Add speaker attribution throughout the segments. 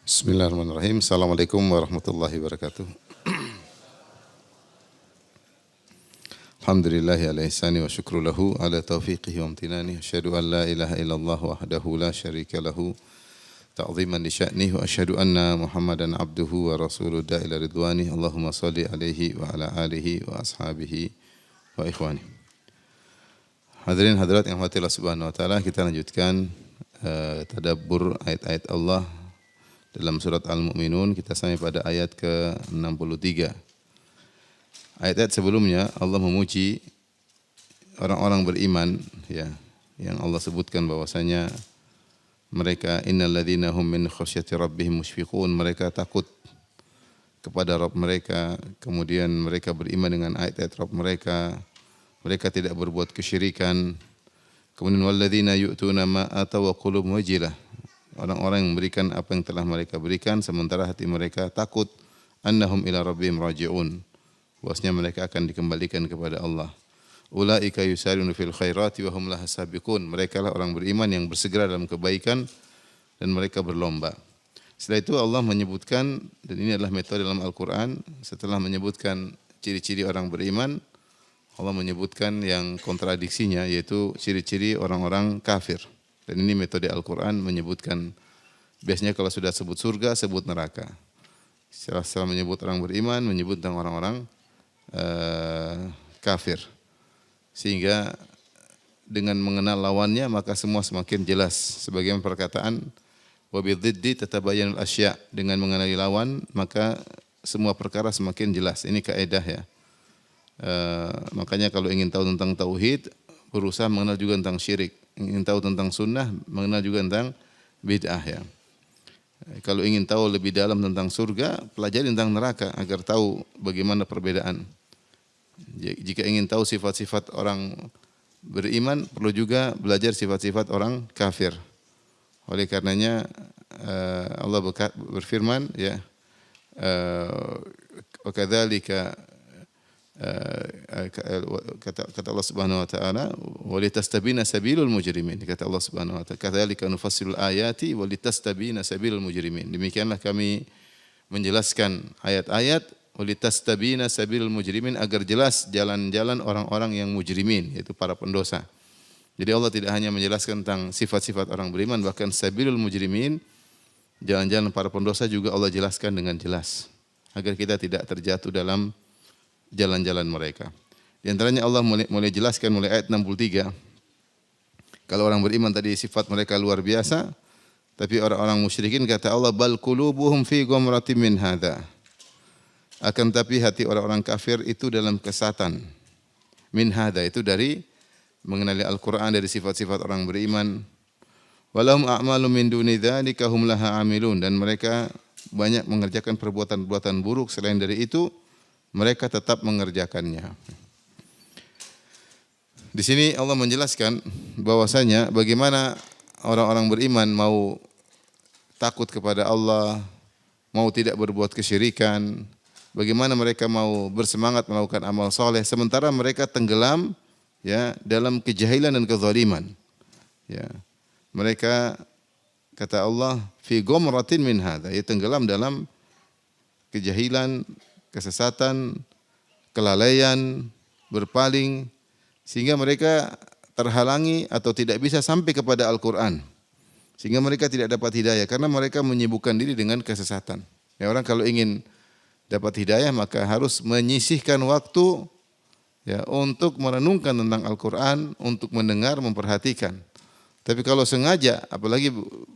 Speaker 1: Bismillahirrahmanirrahim. Assalamualaikum warahmatullahi wabarakatuh. Alhamdulillahi ala ihsani wa syukru lahu ala taufiqihi wa amtinani. Asyhadu an la ilaha illallah wahdahu la syarika lahu ta'ziman li sya'nihi wa asyhadu anna Muhammadan abduhu wa rasuluhu da'ila ridwani. Allahumma salli alaihi wa ala alihi wa ashabihi wa ikhwani. Hadirin hadirat yang dirahmati Allah Subhanahu wa taala, kita lanjutkan tadabbur ayat-ayat Allah dalam surat Al-Mu'minun. Kita sampai pada ayat ke-63. Ayat-ayat sebelumnya Allah memuji orang-orang beriman, ya, yang Allah sebutkan bahwasanya mereka innal ladzina hum min khasyati rabbihim musyfiqun, mereka takut kepada Rabb mereka, kemudian mereka beriman dengan ayat-ayat Rabb mereka, mereka tidak berbuat kesyirikan. Kemudian walladzina yu'tuna ma ataw wa qulubuhum wajilah, orang-orang yang memberikan apa yang telah mereka berikan sementara hati mereka takut, annahum ila rabbihim raji'un, bahwasanya mereka akan dikembalikan kepada Allah. Ulaika yusari'una fil khairati wa hum laha sabiqun, mereka lah orang beriman yang bersegera dalam kebaikan dan mereka berlomba. Setelah itu Allah menyebutkan, dan ini adalah metode dalam Al-Quran, setelah menyebutkan ciri-ciri orang beriman, Allah menyebutkan yang kontradiksinya, yaitu ciri-ciri orang-orang kafir. Dan ini metode Al-Quran menyebutkan, biasanya kalau sudah sebut surga, sebut neraka. Setelah menyebut orang beriman, menyebut tentang orang-orang kafir. Sehingga dengan mengenal lawannya, maka semua semakin jelas. Sebagaimana perkataan, وَبِضِدِّ تَتَبَيَّنُ الْأَشْيَاءِ, dengan mengenali lawan, maka semua perkara semakin jelas. Ini kaidah, ya. Makanya kalau ingin tahu tentang tauhid, berusaha mengenal juga tentang syirik. Ingin tahu tentang sunnah, mengenal juga tentang bid'ah, ya. Kalau ingin tahu lebih dalam tentang surga, pelajari tentang neraka agar tahu bagaimana perbedaan. Jika ingin tahu sifat-sifat orang beriman, perlu juga belajar sifat-sifat orang kafir. Oleh karenanya Allah berfirman, ya, wa kadzalika, kata Allah Subhanahu wa taala, walitastabina sabilul mujrimin, kata Allah Subhanahu wa taala, kadzalika nufassilul ayati walitastabina sabilul mujrimin, demikianlah kami menjelaskan ayat-ayat, walitastabina sabilul mujrimin, agar jelas jalan-jalan orang-orang yang mujrimin, yaitu para pendosa. Jadi Allah tidak hanya menjelaskan tentang sifat-sifat orang beriman, bahkan sabilul mujrimin, jalan-jalan para pendosa juga Allah jelaskan dengan jelas, agar kita tidak terjatuh dalam jalan-jalan mereka. Di antaranya Allah mulai jelaskan mulai ayat 63. Kalau orang beriman tadi sifat mereka luar biasa, tapi orang-orang musyrikin kata Allah, bal qulubuhum fi ghamratin min hadza. Akan tapi hati orang-orang kafir itu dalam kesatan. Min hadza itu dari mengenali Al-Qur'an, dari sifat-sifat orang beriman. Walahum a'malum min duni dzalika hum laha amilun, dan mereka banyak mengerjakan perbuatan-perbuatan buruk selain dari itu, mereka tetap mengerjakannya. Di sini Allah menjelaskan bahwasanya bagaimana orang-orang beriman mau takut kepada Allah, mau tidak berbuat kesyirikan, bagaimana mereka mau bersemangat melakukan amal soleh sementara mereka tenggelam, ya, dalam kejahilan dan kezaliman. Ya. Mereka, kata Allah, fi ghamratin min hadza, ya, tenggelam dalam kejahilan, kesesatan, kelalaian, berpaling, sehingga mereka terhalangi atau tidak bisa sampai kepada Al-Quran. Sehingga mereka tidak dapat hidayah, karena mereka menyibukkan diri dengan kesesatan. Ya, orang kalau ingin dapat hidayah, maka harus menyisihkan waktu, ya, untuk merenungkan tentang Al-Quran, untuk mendengar, memperhatikan. Tapi kalau sengaja, apalagi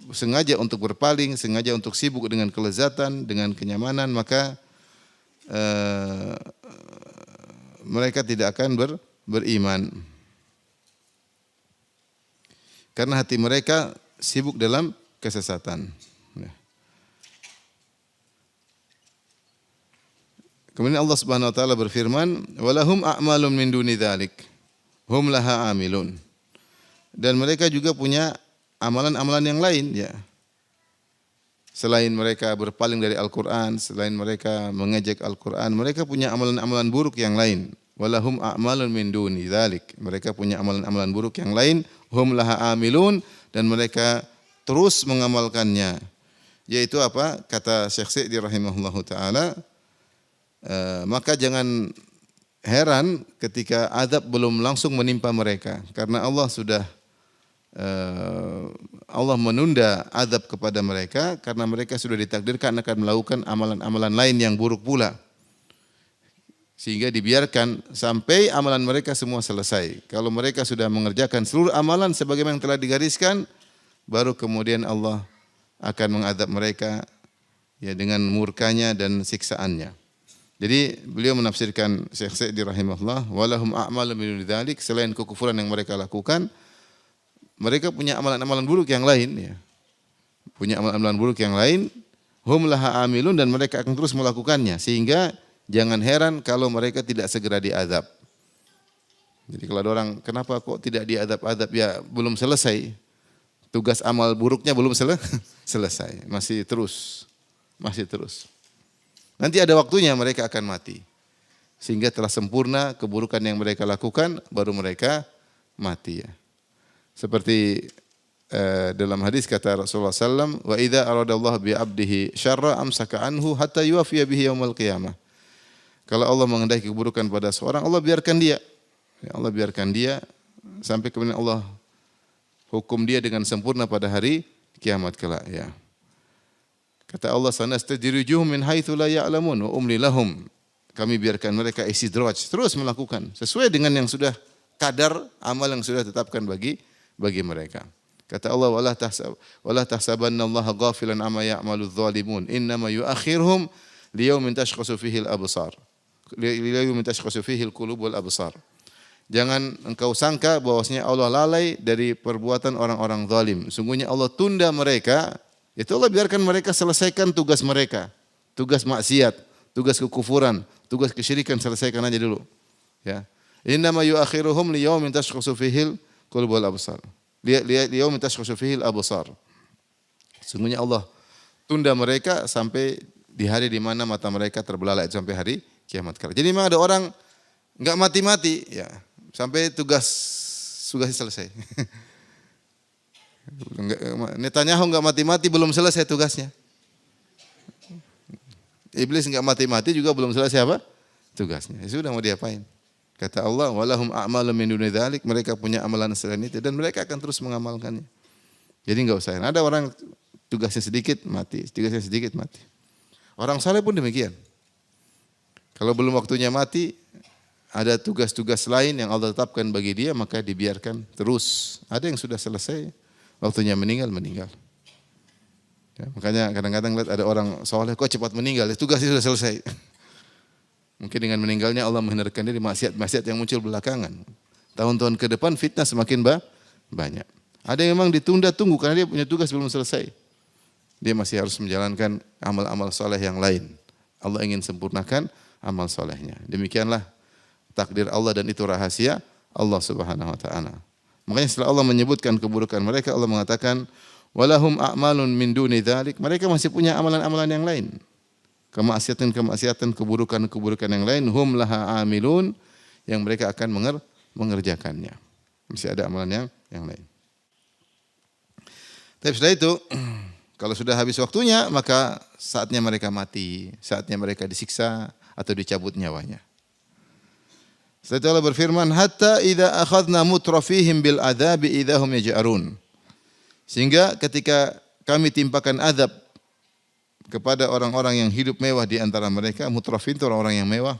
Speaker 1: sengaja untuk berpaling, sengaja untuk sibuk dengan kelezatan, dengan kenyamanan, maka mereka tidak akan beriman, karena hati mereka sibuk dalam kesesatan. Kemudian Allah Subhanahu wa taala berfirman, walahum a'malun min duni dzalik hum laha amilun, dan mereka juga punya amalan-amalan yang lain, ya. Selain mereka berpaling dari Al-Quran, selain mereka mengejek Al-Quran, mereka punya amalan-amalan buruk yang lain. Walahum a'malun min duni dzalik, mereka punya amalan-amalan buruk yang lain, hum laha amilun, dan mereka terus mengamalkannya. Yaitu apa? Kata Syekh Sa'di rahimahullahu taala, maka jangan heran ketika azab belum langsung menimpa mereka, karena Allah menunda azab kepada mereka karena mereka sudah ditakdirkan akan melakukan amalan-amalan lain yang buruk pula. Sehingga dibiarkan sampai amalan mereka semua selesai. Kalau mereka sudah mengerjakan seluruh amalan sebagaimana yang telah digariskan, baru kemudian Allah akan mengadab mereka ya dengan murkanya dan siksaannya. Jadi beliau menafsirkan Syekh Sa'di rahimahullah, walahum a'malun min dzalik, selain kekufuran yang mereka lakukan, mereka punya amalan-amalan buruk yang lain ya. Punya amalan-amalan buruk yang lain, hum laha amilun, dan mereka akan terus melakukannya, sehingga jangan heran kalau mereka tidak segera diazab. Jadi kalau ada orang, kenapa kok tidak diazab-azab? Ya belum selesai. Tugas amal buruknya belum selesai. Masih terus. Nanti ada waktunya mereka akan mati. Sehingga telah sempurna keburukan yang mereka lakukan, baru mereka mati ya. Seperti dalam hadis kata Rasulullah SAW, wa idza aradallahu bi 'abdihi syarra amsaka anhu hatta yuwafiya bihi yaumil qiyamah. Kalau Allah mengendaki keburukan pada seorang, Allah biarkan dia. Ya, Allah biarkan dia sampai kemudian Allah hukum dia dengan sempurna pada hari kiamat kelak ya. Kata Allah, sanastadrijuhum min haitsu la ya'lamun wa umli lahum. Kami biarkan mereka istidraj, terus melakukan sesuai dengan yang sudah kadar amal yang sudah ditetapkan bagi mereka. Kata Allah, wala tahsabannallaha ghafilan amma ya'maludz zalimun, innama yu'akhiruhum liyaumin tashkhasu fihi al-absar. Liyaumin tashkhasu fihi al-qulub wal absar. Jangan engkau sangka bahwasanya Allah lalai dari perbuatan orang-orang zalim. Sungguhnya Allah tunda mereka, itu Allah biarkan mereka selesaikan tugas mereka. Tugas maksiat, tugas kekufuran, tugas kesyirikan, selesaikan aja dulu. Ya. Innama yu'akhiruhum liyaumin tashkhasu fihi al-qulub wal absar. Liyaumin tashkhasu fihi al-absar. Sungguhnya Allah tunda mereka sampai di hari di mana mata mereka terbelalak, sampai hari kiamat kelak. Jadi memang ada orang enggak mati-mati ya, sampai tugasnya selesai. Netanyahu enggak mati-mati belum selesai tugasnya. Iblis enggak mati-mati juga belum selesai apa? Tugasnya. Ya sudah, mau diapain? Kata Allah, walahum a'malun min duni dzalik, mereka punya amalan selain itu dan mereka akan terus mengamalkannya. Jadi enggak usah. Ada orang tugasnya sedikit mati, tugasnya sedikit mati. Orang saleh pun demikian. Kalau belum waktunya mati, ada tugas-tugas lain yang Allah tetapkan bagi dia, maka dibiarkan terus. Ada yang sudah selesai, waktunya meninggal. Ya, makanya kadang-kadang lihat ada orang soleh kok cepat meninggal, tugasnya sudah selesai. Mungkin dengan meninggalnya Allah menghindarkan diri maksiat yang muncul belakangan. Tahun-tahun ke depan fitnah semakin banyak. Ada yang memang ditunda tunggu karena dia punya tugas belum selesai. Dia masih harus menjalankan amal-amal soleh yang lain. Allah ingin sempurnakan amal solehnya. Demikianlah takdir Allah dan itu rahasia Allah Subhanahu wa taala. Makanya setelah Allah menyebutkan keburukan mereka, Allah mengatakan walahum a'malun min duni dzalik, mereka masih punya amalan-amalan yang lain. Kemaksiatan, keburukan yang lain, hum laha amilun, yang mereka akan mengerjakannya. Masih ada amalan yang lain. Tapi setelah itu, kalau sudah habis waktunya, maka saatnya mereka mati, saatnya mereka disiksa atau dicabut nyawanya. Setelah itu Allah berfirman, hatta idza akhadna mutrafihim bil adzabi idzahum yaj'arun. Sehingga ketika kami timpakan azab kepada orang-orang yang hidup mewah di antara mereka, mutrafin itu orang-orang yang mewah.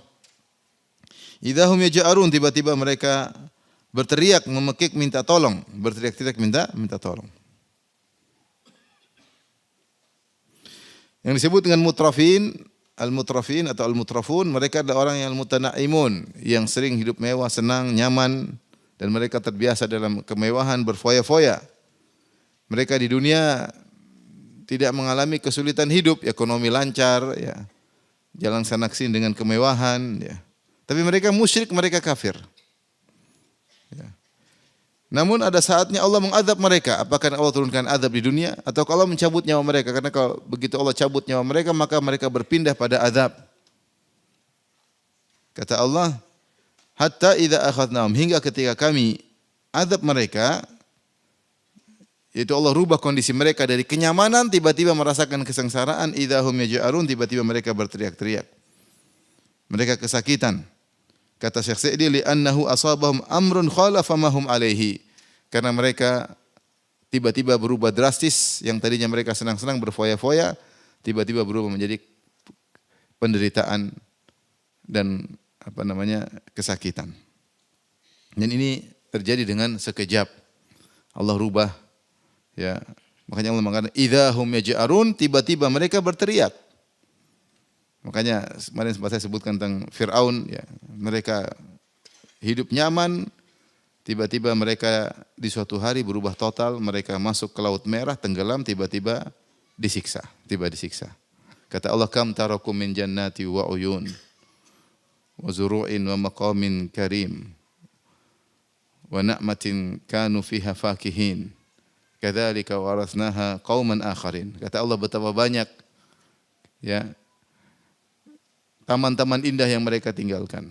Speaker 1: Idzahum yaj'arun, tiba-tiba mereka berteriak, memekik minta tolong, berteriak-teriak minta tolong. Yang disebut dengan mutrafin, al-mutrafin atau al-mutrafun, mereka adalah orang yang al-mutanaimun, yang sering hidup mewah, senang, nyaman, dan mereka terbiasa dalam kemewahan, berfoya-foya. Mereka di dunia tidak mengalami kesulitan hidup, ekonomi lancar, ya, jalan sana sini dengan kemewahan, ya. Tapi mereka musyrik, mereka kafir. Ya. Namun ada saatnya Allah mengadab mereka. Apakah Allah turunkan adab di dunia atau kalau mencabut nyawa mereka? Karena kalau begitu Allah cabut nyawa mereka, maka mereka berpindah pada adab. Kata Allah, hatta idza akhadnahum, hingga ketika kami adab mereka, Yaitu Allah rubah kondisi mereka dari kenyamanan tiba-tiba merasakan kesengsaraan, idahum yaj'arun, tiba-tiba mereka berteriak-teriak. Mereka kesakitan. Kata Syekh Sa'di, li'annahu asabahum amrun khalafa ma hum alaihi. Karena mereka tiba-tiba berubah drastis, yang tadinya mereka senang-senang berfoya-foya, tiba-tiba berubah menjadi penderitaan dan kesakitan. Dan ini terjadi dengan sekejap. Allah rubah, ya. Makanya Allah mengatakan idzahum yaj'arun, tiba-tiba mereka berteriak. Makanya kemarin sempat saya sebutkan tentang Firaun, ya. Mereka hidup nyaman, tiba-tiba mereka di suatu hari berubah total, mereka masuk ke Laut Merah, tenggelam, tiba-tiba disiksa. Kata Allah, kam tarakum min jannati wa uyun wa zuru'in wa maqamin karim wa na'matin kanu fiha fakihin kadzalika warasnaha qauman akharin. Kata Allah, betapa banyak, ya, taman-taman indah yang mereka tinggalkan.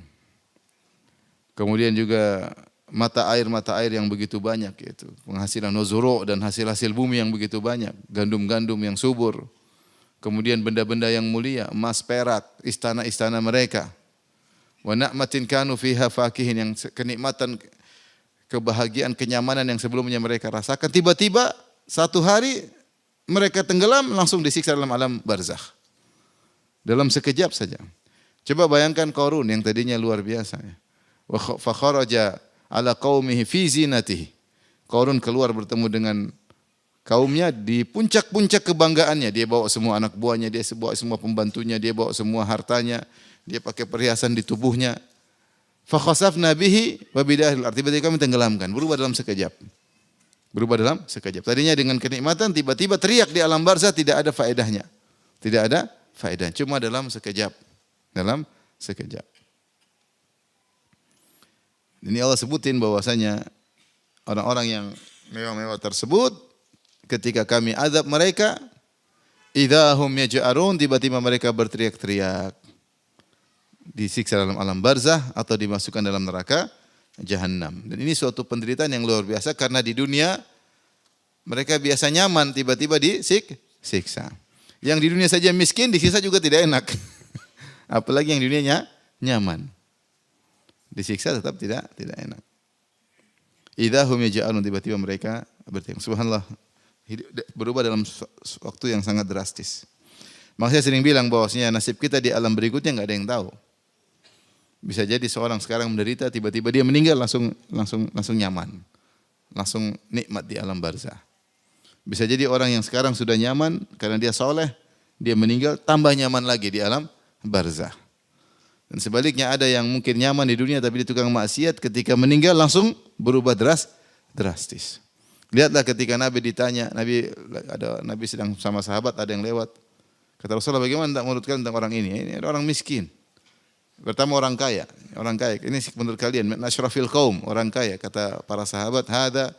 Speaker 1: Kemudian juga mata air yang begitu banyak, yaitu penghasilan nuzuru dan hasil-hasil bumi yang begitu banyak, gandum-gandum yang subur. Kemudian benda-benda yang mulia, emas, perak, istana-istana mereka. Wa na'matin kanu fiha fakihin, yang kenikmatan, kebahagiaan, kenyamanan yang sebelumnya mereka rasakan, tiba-tiba satu hari mereka tenggelam, langsung disiksa dalam alam barzakh. Dalam sekejap saja. Coba bayangkan Qarun yang tadinya luar biasa, ya. Wa fakharaja ala qaumihi fi zinatihi. Qarun keluar bertemu dengan kaumnya di puncak-puncak kebanggaannya. Dia bawa semua anak buahnya, dia bawa semua pembantunya, dia bawa semua hartanya, dia pakai perhiasan di tubuhnya. Fa khasafna bihi wa bidahril ardh, tiba-tiba kami tenggelamkan, berubah dalam sekejap. Tadinya dengan kenikmatan, tiba-tiba teriak di alam barzah, tidak ada faedahnya. Cuma dalam sekejap. Ini Allah sebutin bahwasanya orang-orang yang mewah-mewah tersebut, ketika kami azab mereka, idahum yaj'arun, tiba-tiba mereka berteriak-teriak. Disiksa dalam alam barzah atau dimasukkan dalam neraka Jahannam. Dan ini suatu penderitaan yang luar biasa, karena di dunia mereka biasa nyaman, tiba-tiba disiksa. Yang di dunia saja miskin, disiksa juga tidak enak. Apalagi yang di dunia nyaman. Disiksa tetap tidak enak. Idahum yaj'alun, tiba-tiba mereka berteriak. Subhanallah, berubah dalam waktu yang sangat drastis. Makanya saya sering bilang bahwasanya nasib kita di alam berikutnya enggak ada yang tahu. Bisa jadi seorang sekarang menderita, tiba-tiba dia meninggal, langsung nyaman. Langsung nikmat di alam barzah. Bisa jadi orang yang sekarang sudah nyaman karena dia soleh, dia meninggal tambah nyaman lagi di alam barzah. Dan sebaliknya ada yang mungkin nyaman di dunia tapi di tukang maksiat, ketika meninggal langsung berubah drastis. Lihatlah ketika Nabi ditanya, Nabi sedang sama sahabat, ada yang lewat. Kata Rasulullah, bagaimana menurut kalian tentang orang ini? Ini orang miskin. Pertama orang kaya. Ini menurut kalian asyrafil qaum, orang kaya. Kata para sahabat, hada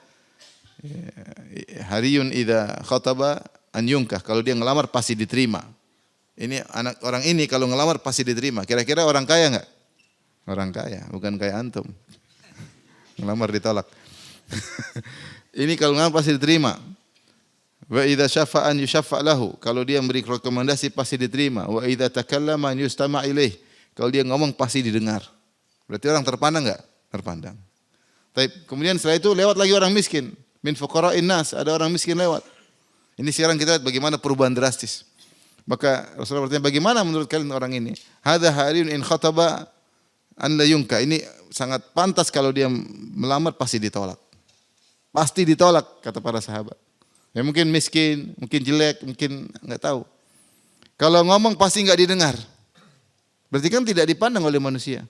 Speaker 1: hariyun idza khataba an yunkah. Kalau dia ngelamar pasti diterima. Ini anak orang ini kalau ngelamar pasti diterima. Kira-kira orang kaya enggak? Orang kaya, bukan kayak antum. Ngelamar ditolak. Ini kalau ngelamar pasti diterima. Wa idza syafa'an yusyaffa' lahu. Kalau dia memberi rekomendasi pasti diterima. Wa idza takallama yustama' ilaih. Kalau dia ngomong pasti didengar. Berarti orang terpandang enggak? Terpandang. Kemudian setelah itu lewat lagi orang miskin. Min fuqara'in nas, ada orang miskin lewat. Ini sekarang kita lihat bagaimana perubahan drastis. Maka Rasulullah bertanya, bagaimana menurut kalian orang ini? Hadza hariyun in khataba an la yunka. Ini sangat pantas kalau dia melamar pasti ditolak. Pasti ditolak kata para sahabat. Ya mungkin miskin, mungkin jelek, mungkin enggak tahu. Kalau ngomong pasti enggak didengar. Berarti kan tidak dipandang oleh manusia.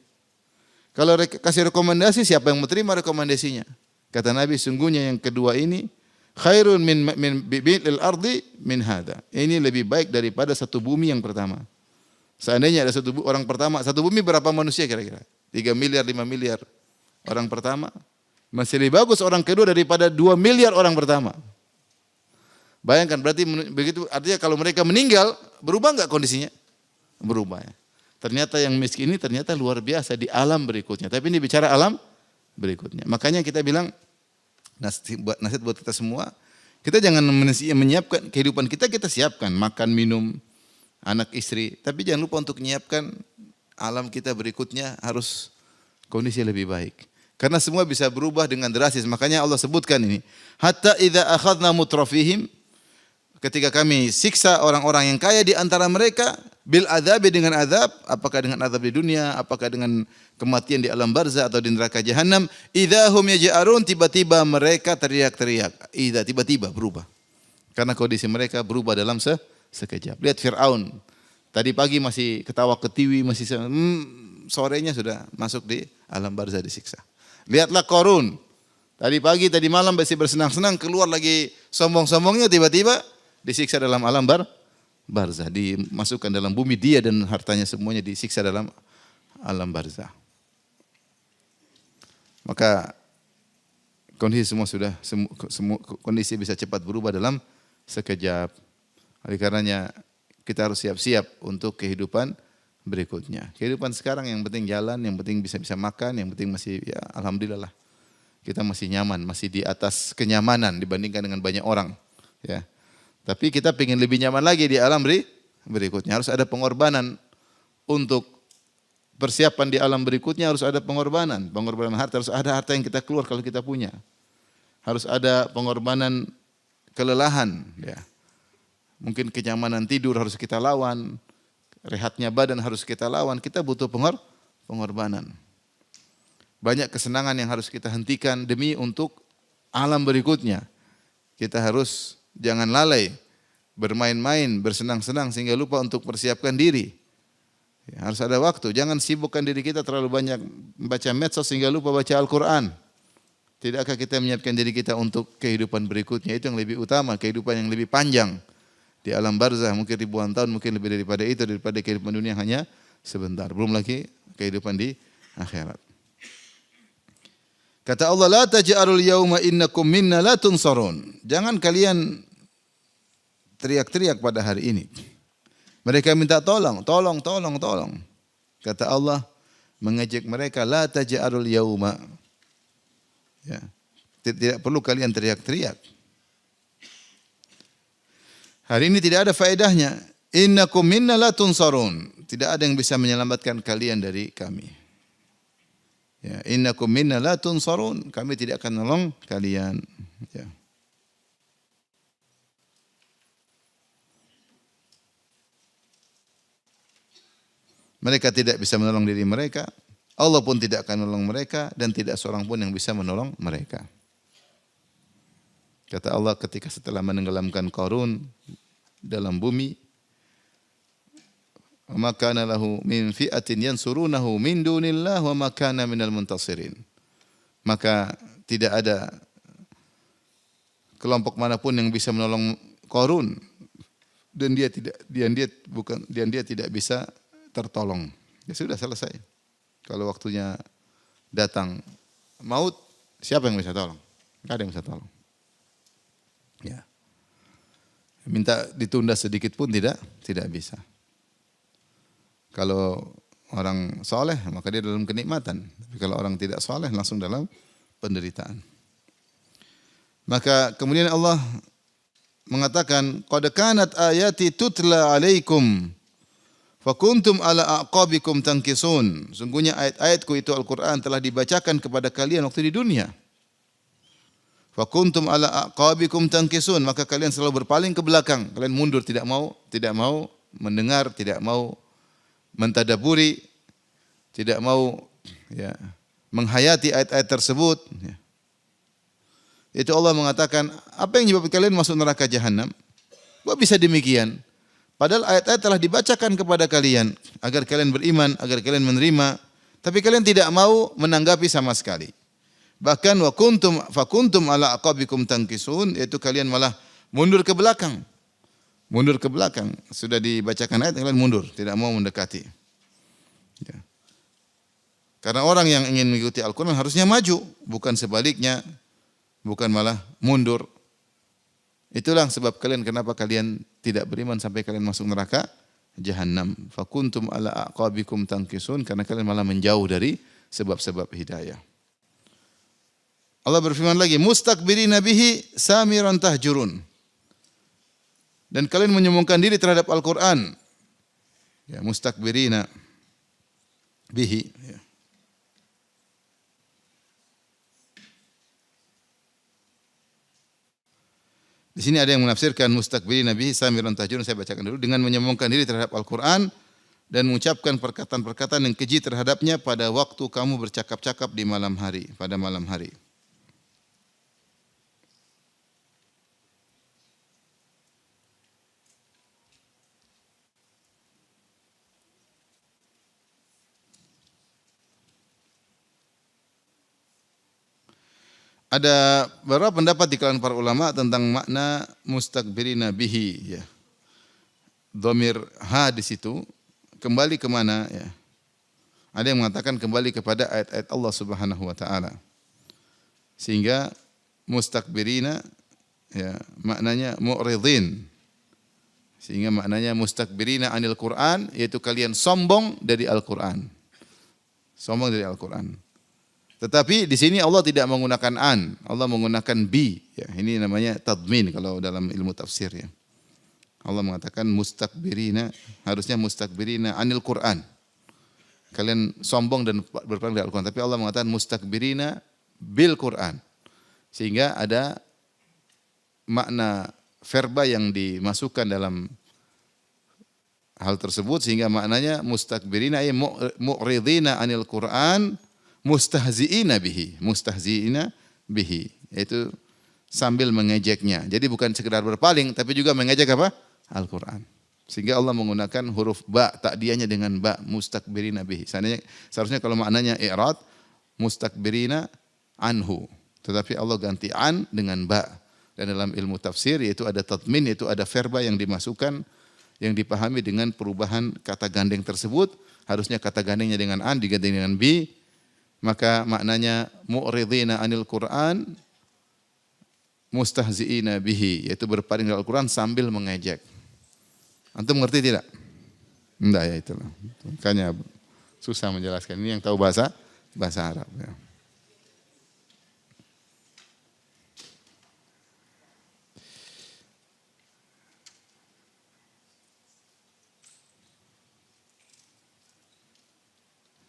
Speaker 1: Kalau kasih rekomendasi, siapa yang menerima rekomendasinya? Kata Nabi, sungguhnya yang kedua ini khairun min bi'il ardi min hada. Ini lebih baik daripada satu bumi yang pertama. Seandainya ada orang pertama, satu bumi berapa manusia kira-kira? 3 miliar, 5 miliar. Orang pertama masih lebih bagus orang kedua daripada 2 miliar orang pertama. Bayangkan, berarti begitu, artinya kalau mereka meninggal, berubah enggak kondisinya? Berubah, ya. Ternyata yang miskin ini ternyata luar biasa di alam berikutnya. Tapi ini bicara alam berikutnya. Makanya kita bilang, nasihat buat kita semua, Kita jangan menyiapkan kehidupan kita siapkan, makan, minum, anak, istri. Tapi jangan lupa untuk menyiapkan alam kita berikutnya harus kondisi lebih baik. Karena semua bisa berubah dengan drastis. Makanya Allah sebutkan ini. Hatta idza akhadna mutrafihim, ketika kami siksa orang-orang yang kaya di antara mereka, bil adzabi dengan azab, apakah dengan azab di dunia, apakah dengan kematian di alam barzah atau di neraka jahanam, idzahum yaj'arun, tiba-tiba mereka teriak-teriak. Tiba-tiba berubah. Karena kondisi mereka berubah dalam sekejap. Lihat Fir'aun. Tadi pagi masih ketawa ketiwi, masih sorenya sudah masuk di alam barzah disiksa. Lihatlah Qarun. Tadi pagi, tadi malam masih bersenang-senang, keluar lagi sombong-sombongnya, tiba-tiba disiksa dalam alam barzah, dimasukkan dalam bumi, dia dan hartanya semuanya disiksa dalam alam barzah. Maka kondisi semua kondisi bisa cepat berubah dalam sekejap. Oleh karenanya kita harus siap-siap untuk kehidupan berikutnya. Kehidupan sekarang yang penting jalan, yang penting bisa makan, yang penting masih ya alhamdulillah lah. Kita masih nyaman, masih di atas kenyamanan dibandingkan dengan banyak orang, ya. Tapi kita ingin lebih nyaman lagi di alam berikutnya. Harus ada pengorbanan untuk persiapan di alam berikutnya, harus ada pengorbanan. Pengorbanan harta, harus ada harta yang kita keluar kalau kita punya. Harus ada pengorbanan kelelahan, ya. Mungkin kenyamanan tidur harus kita lawan, rehatnya badan harus kita lawan. Kita butuh pengorbanan. Banyak kesenangan yang harus kita hentikan demi untuk alam berikutnya. Kita harus jangan lalai bermain-main, bersenang-senang sehingga lupa untuk persiapkan diri. Ya, harus ada waktu. Jangan sibukkan diri kita terlalu banyak membaca medsos sehingga lupa baca Al-Quran. Tidakkah kita menyiapkan diri kita untuk kehidupan berikutnya? Itu yang lebih utama, kehidupan yang lebih panjang. Di alam barzah mungkin ribuan tahun, mungkin lebih daripada itu, daripada kehidupan dunia hanya sebentar. Belum lagi kehidupan di akhirat. Kata Allah, la taj'alul yauma innakum minna la tunsarun. Jangan kalian teriak-teriak pada hari ini. Mereka minta tolong. Kata Allah, mengejek mereka, la taj'alul yauma. Ya. Tidak perlu kalian teriak-teriak. Hari ini tidak ada faedahnya. Innakum minna la tunsarun. Tidak ada yang bisa menyelamatkan kalian dari kami. Ya, innakum minna la tunsarun. Kami tidak akan menolong kalian. Ya. Mereka tidak bisa menolong diri mereka. Allah pun tidak akan menolong mereka dan tidak seorang pun yang bisa menolong mereka. Kata Allah ketika setelah menenggelamkan Qarun dalam bumi, wa ma kana lahu min fi'atin yansurunahu min dunillah wa ma kana minal muntasirin. Maka tidak ada kelompok manapun yang bisa menolong Qarun dan dia tidak bisa tertolong. Ya sudah selesai. Kalau waktunya datang maut, siapa yang bisa tolong? Enggak ada yang bisa tolong. Ya. Minta ditunda sedikit pun tidak bisa. Kalau orang soleh maka dia dalam kenikmatan. Tapi kalau orang tidak soleh langsung dalam penderitaan. Maka kemudian Allah mengatakan, qad kanat ayati tutla alaikum fakuntum ala aqabikum tankisun. Sungguhnya ayat-ayatku itu Al-Quran telah dibacakan kepada kalian waktu di dunia. Fakuntum ala aqabikum tankisun, maka kalian selalu berpaling ke belakang, kalian mundur, tidak mau mendengar, tidak mau mentadaburi, tidak mau ya menghayati ayat-ayat tersebut. Ya. Itu Allah mengatakan, apa yang menyebabkan kalian masuk neraka jahanam? Kok bisa demikian? Padahal ayat-ayat telah dibacakan kepada kalian agar kalian beriman, agar kalian menerima, tapi kalian tidak mau menanggapi sama sekali. Bahkan fakuntum ala aqabikum tankisun, yaitu kalian malah mundur ke belakang. Mundur ke belakang. Sudah dibacakan ayat, kalian mundur, tidak mau mendekati. Ya. Karena orang yang ingin mengikuti Al-Quran harusnya maju, bukan sebaliknya, bukan malah mundur. Itulah sebab kenapa kalian tidak beriman sampai kalian masuk neraka jahanam. Fakuntum ala aqabikum tankisun, karena kalian malah menjauh dari sebab-sebab hidayah. Allah berfirman lagi, mustakbirina bihi samiran tahjurun. Dan kalian menyombongkan diri terhadap Al-Qur'an. Ya, mustakbirina bihi. Ya. Di sini ada yang menafsirkan mustakbirina bihi samiran tahjurun, saya bacakan dulu, dengan menyombongkan diri terhadap Al-Qur'an dan mengucapkan perkataan-perkataan yang keji terhadapnya pada waktu kamu bercakap-cakap di malam hari, pada malam hari. Ada beberapa pendapat di kalangan para ulama tentang makna mustakbirina bihi, ya. Dhamir ha di situ kembali ke mana, ya? Ada yang mengatakan kembali kepada ayat-ayat Allah Subhanahu wa taala. Sehingga mustakbirina, ya, maknanya mu'ridin. Sehingga maknanya mustakbirina anil Qur'an, yaitu kalian sombong dari Al-Qur'an. Sombong dari Al-Qur'an. Tetapi di sini Allah tidak menggunakan an, Allah menggunakan bi. Ya, ini namanya tadmin kalau dalam ilmu tafsir, ya. Allah mengatakan mustakbirina, harusnya mustakbirina anil Quran. Kalian sombong dan berperang dari Al-Quran. Tapi Allah mengatakan mustakbirina bil Quran. Sehingga ada makna verba yang dimasukkan dalam hal tersebut. Sehingga maknanya mustakbirina ay mu'ridina anil Quran mustahzi'ina bihi. Mustahzi'ina bihi. Yaitu sambil mengejeknya. Jadi bukan sekedar berpaling, tapi juga mengejek apa? Al-Quran. Sehingga Allah menggunakan huruf ba, takdianya dengan ba, mustakbirina bihi. Seharusnya kalau maknanya i'rad, mustakbirina anhu. Tetapi Allah ganti an dengan ba. Dan dalam ilmu tafsir yaitu ada tatmin, yaitu ada verba yang dimasukkan, yang dipahami dengan perubahan kata gandeng tersebut. Harusnya kata gandengnya dengan an, diganti dengan bi. Maka maknanya mu'ridina anil Quran, mustahzi'ina bihi, yaitu berpaling dari Al-Quran sambil mengejek. Antum mengerti tidak? Enggak, ya itulah. Makanya susah menjelaskan. Ini yang tahu bahasa Arab. Ya.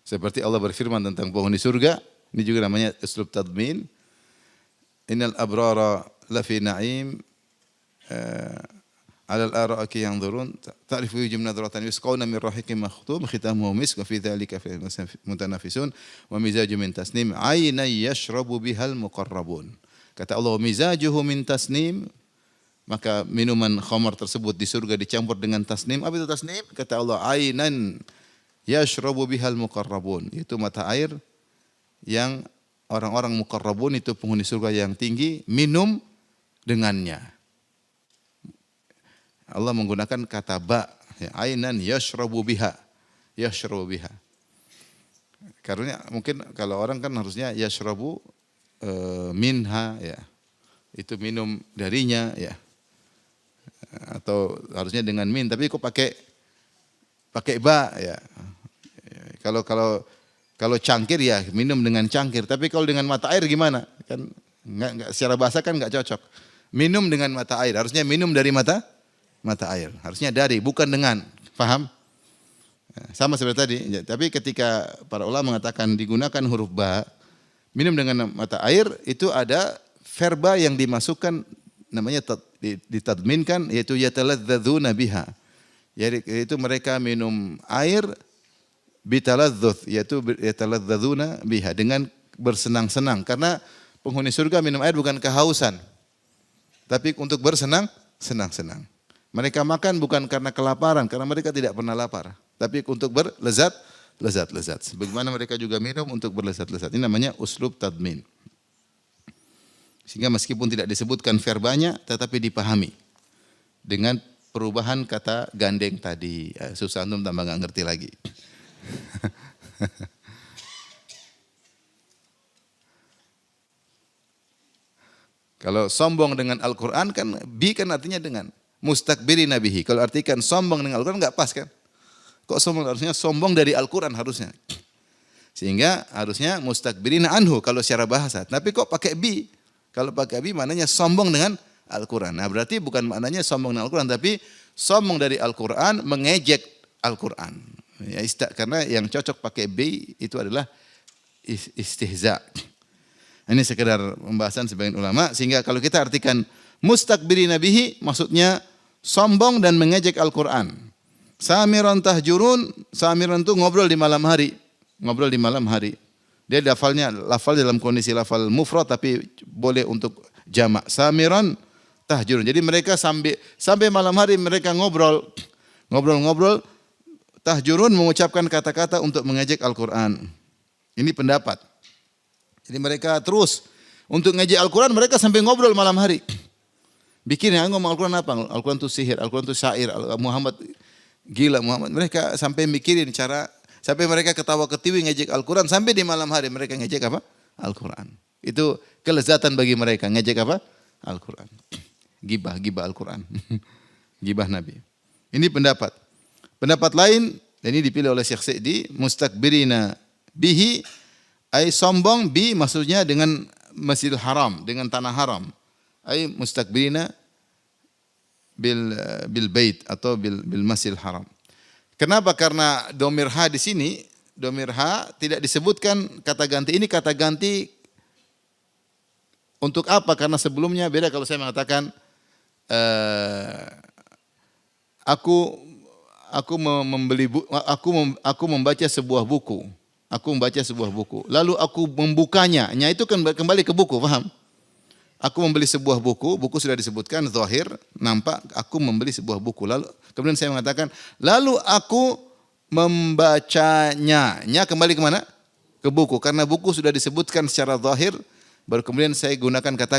Speaker 1: Seperti Allah berfirman tentang penghuni surga, ini juga namanya uslub tadmin. Innal abrara lafi na'im ala al-ara'iki yanzurun ta'rifu wujuhum nadratan yusqawna min rahiqin makhtum khitamuhu misk wa fi dzalika mutanafisun wa mizajuhu min tasnim aynan yashrabu bihal muqarrabun. Kata Allah, mizajuhu min tasnim, maka minuman khamar tersebut di surga dicampur dengan tasnim. Apa itu tasnim? Kata Allah, aynan yashrabu bihal muqarrabun, itu mata air yang orang-orang muqarrabun, itu penghuni surga yang tinggi, minum dengannya. Allah menggunakan kata ba, ya, ainan yashrabu biha. Yashrabu biha. Karena mungkin kalau orang kan harusnya yashrabu minha, ya. Itu minum darinya, ya. Atau harusnya dengan min, tapi kok pakai ba, ya. Kalau cangkir ya minum dengan cangkir, tapi kalau dengan mata air gimana? Kan enggak, secara bahasa kan enggak cocok. Minum dengan mata air, harusnya minum dari mata air. Harusnya dari, bukan dengan. Paham? Sama seperti tadi. Tapi ketika para ulama mengatakan digunakan huruf ba, minum dengan mata air, itu ada verba yang dimasukkan, namanya ditadminkan, yaitu yataladzadzuna biha. Yaitu mereka minum air bitaladzuz, yaitu yataladzadzuna biha, dengan bersenang-senang. Karena penghuni surga minum air bukan kehausan, tapi untuk bersenang-senang. Mereka makan bukan karena kelaparan, karena mereka tidak pernah lapar, tapi untuk berlezat. Sebagaimana mereka juga minum untuk berlezat-lezat. Ini namanya uslub tadmin. Sehingga meskipun tidak disebutkan verbanya, tetapi dipahami dengan perubahan kata gandeng tadi. Susah, antum tambah nggak ngerti lagi. Kalau sombong dengan Al-Quran kan, bi kan artinya dengan. Mustakbirina bihi. Kalau artikan sombong dengan Al-Quran enggak pas kan? Kok sombong? Harusnya sombong dari Al-Quran harusnya. Sehingga harusnya mustakbirina anhu kalau secara bahasa. Tapi kok pakai bi? Kalau pakai bi maknanya sombong dengan Al-Quran. Nah berarti bukan maknanya sombong dengan Al-Quran, tapi sombong dari Al-Quran, mengejek Al-Quran. Ya, karena yang cocok pakai bi itu adalah istihza. Ini sekedar pembahasan sebagian ulama. Sehingga kalau kita artikan mustakbirina bihi, maksudnya sombong dan mengejek Al-Quran. Samiran tahjurun, samiran itu ngobrol di malam hari. Ngobrol di malam hari. Dia lafal dalam kondisi lafal mufrad tapi boleh untuk jamak. Samiran tahjurun. Jadi mereka sampai malam hari mereka ngobrol tahjurun, mengucapkan kata-kata untuk mengejek Al-Quran. Ini pendapat. Jadi mereka terus untuk ngejek Al-Quran, mereka sampai ngobrol malam hari. Bikin ngomong Al-Quran apa? Al-Quran itu sihir, Al-Quran itu syair, Muhammad gila Muhammad. Mereka sampai mikirin cara, sampai mereka ketawa-ketiwi ngejek Al-Quran, sampai di malam hari mereka ngejek apa? Al-Quran. Itu kelezatan bagi mereka, ngejek apa? Al-Quran. Gibah Al-Quran. Gibah Nabi. Ini pendapat. Pendapat lain, dan ini dipilih oleh Syekh Sa'di, mustakbirina bihi, ay sombong bi maksudnya dengan Masjidil Haram, dengan tanah haram. Ay mustakbirina bil bait atau bil Masjidil Haram. Kenapa? Karena domir ha di sini, domir ha tidak disebutkan kata ganti. Ini kata ganti untuk apa? Karena sebelumnya beda kalau saya mengatakan aku membaca sebuah buku. Aku membaca sebuah buku. Lalu aku membukanya. Itu kan kembali ke buku, paham? Aku membeli sebuah buku, buku sudah disebutkan zahir, nampak aku membeli sebuah buku. Lalu kemudian saya mengatakan, lalu aku membacanya. Kembali ke mana? Ke buku. Karena buku sudah disebutkan secara zahir, baru kemudian saya gunakan kata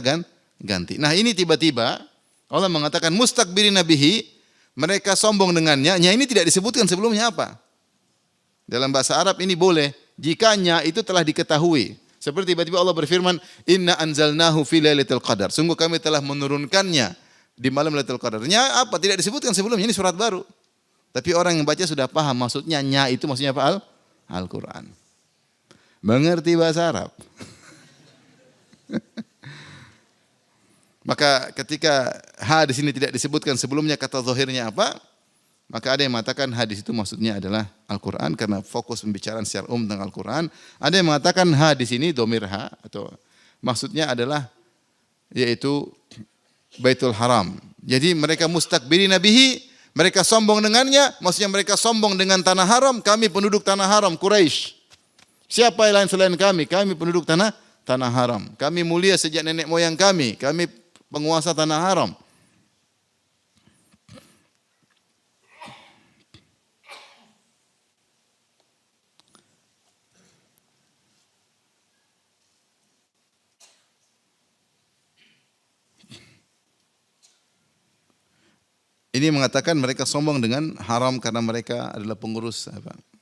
Speaker 1: ganti. Nah, ini tiba-tiba Allah mengatakan mustakbirina bihi, mereka sombong dengannya. Ini tidak disebutkan sebelumnya apa? Dalam bahasa Arab ini boleh jika itu telah diketahui. Seperti tiba-tiba Allah berfirman, "Inna anzalnahu fi lailatul qadar." Sungguh kami telah menurunkannya di malam Lailatul Qadar. Apa? Tidak disebutkan sebelumnya, ini surat baru. Tapi orang yang baca sudah paham maksudnya itu maksudnya apa? Al-Qur'an. Mengerti bahasa Arab. Maka ketika ha di sini tidak disebutkan sebelumnya kata zahirnya apa? Maka ada yang mengatakan hadis itu maksudnya adalah Al-Quran karena fokus pembicaraan secara umum tentang Al-Quran. Ada yang mengatakan ha di sini domir ha atau maksudnya adalah yaitu Baitul Haram. Jadi mereka mustakbirina bihi, mereka sombong dengannya, maksudnya mereka sombong dengan tanah haram. Kami penduduk tanah haram Quraisy. Siapa yang lain selain kami? Kami penduduk tanah haram. Kami mulia sejak nenek moyang kami. Kami penguasa tanah haram. Ini mengatakan mereka sombong dengan haram karena mereka adalah pengurus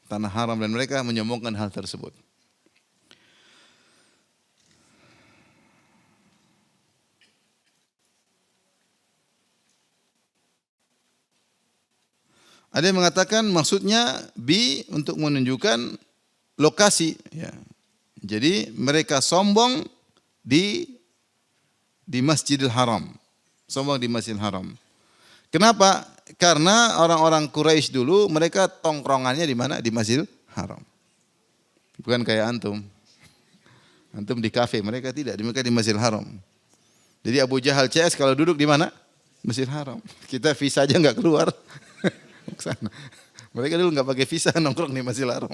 Speaker 1: tanah haram dan mereka menyombongkan hal tersebut. Ada yang mengatakan maksudnya untuk menunjukkan lokasi. Ya. Jadi mereka sombong di Masjidil Haram. Sombong di Masjidil Haram. Kenapa? Karena orang-orang Quraisy dulu mereka tongkrongannya di mana? Di Masjidil Haram. Bukan kayak antum. Antum di kafe, mereka tidak, mereka di Masjidil Haram. Jadi Abu Jahal CS kalau duduk di mana? Masjidil Haram. Kita visa aja enggak keluar. Mereka dulu enggak pakai visa nongkrong di Masjidil Haram.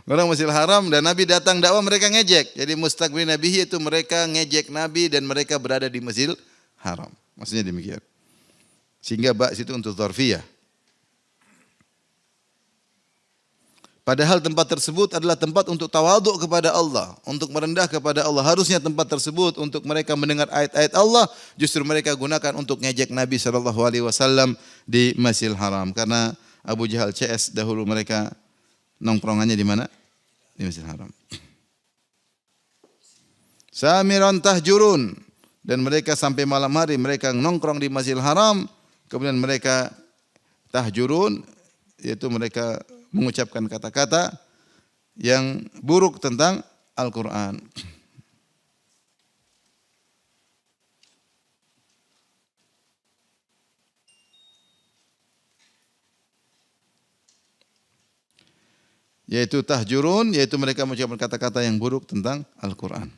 Speaker 1: Orang Masjidil Haram dan Nabi datang dakwah mereka ngejek. Jadi mustakbir nabihi itu mereka ngejek Nabi dan mereka berada di Masjidil Haram. Maksudnya demikian. Sehingga situ untuk dzarfiyah. Padahal tempat tersebut adalah tempat untuk tawaduk kepada Allah, untuk merendah kepada Allah. Harusnya tempat tersebut untuk mereka mendengar ayat-ayat Allah, justru mereka gunakan untuk ngejek Nabi SAW di Masjidil Haram. Karena Abu Jahal CS dahulu mereka nongkrongannya di mana? Di Masjidil Haram. Samiran tahjurun, dan mereka sampai malam hari mereka nongkrong di Masjidil Haram. Kemudian mereka tahjurun, yaitu mereka mengucapkan kata-kata yang buruk tentang Al-Quran. Yaitu tahjurun, yaitu mereka mengucapkan kata-kata yang buruk tentang Al-Quran.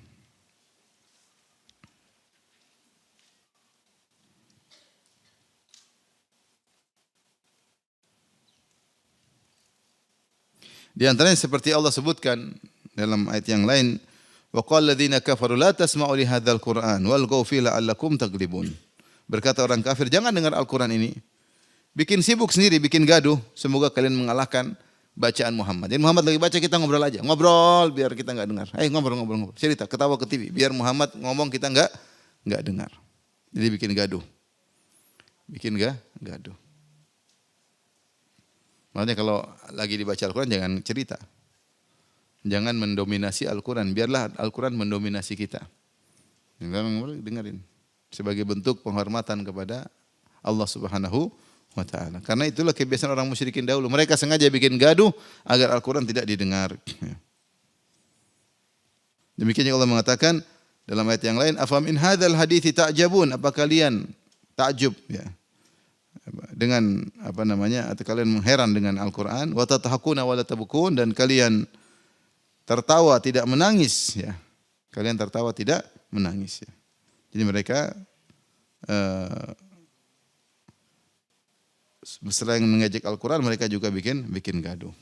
Speaker 1: Di antaranya seperti Allah sebutkan dalam ayat yang lain, wa qala alladziina kafaru la tasma'u li hadzal Qur'an walghaw fihi la'allakum taghlibun. Berkata orang kafir, jangan dengar Al-Quran ini. Bikin sibuk sendiri, bikin gaduh, semoga kalian mengalahkan bacaan Muhammad. Jadi Muhammad lagi baca, kita ngobrol aja. Ngobrol biar kita enggak dengar. Ngobrol. Cerita, ketawa ke TV. Biar Muhammad ngomong kita enggak dengar. Jadi bikin gaduh. Gaduh. Makanya kalau lagi dibaca Al-Quran jangan cerita. Jangan mendominasi Al-Quran. Biarlah Al-Quran mendominasi kita. Dengerin. Sebagai bentuk penghormatan kepada Allah Subhanahu wa ta'ala. Karena itulah kebiasaan orang musyrikin dahulu. Mereka sengaja bikin gaduh agar Al-Quran tidak didengar. Demikian yang Allah mengatakan dalam ayat yang lain, afamin hadzal hadithi ta'jabun, apa kalian takjub ya dengan atau kalian mengheran dengan Al-Quran, wa tatahakuna wa la tabkun, dan kalian tertawa tidak menangis ya. Kalian tertawa tidak menangis ya. Jadi mereka selain mengejek Al-Quran, mereka juga bikin gaduh.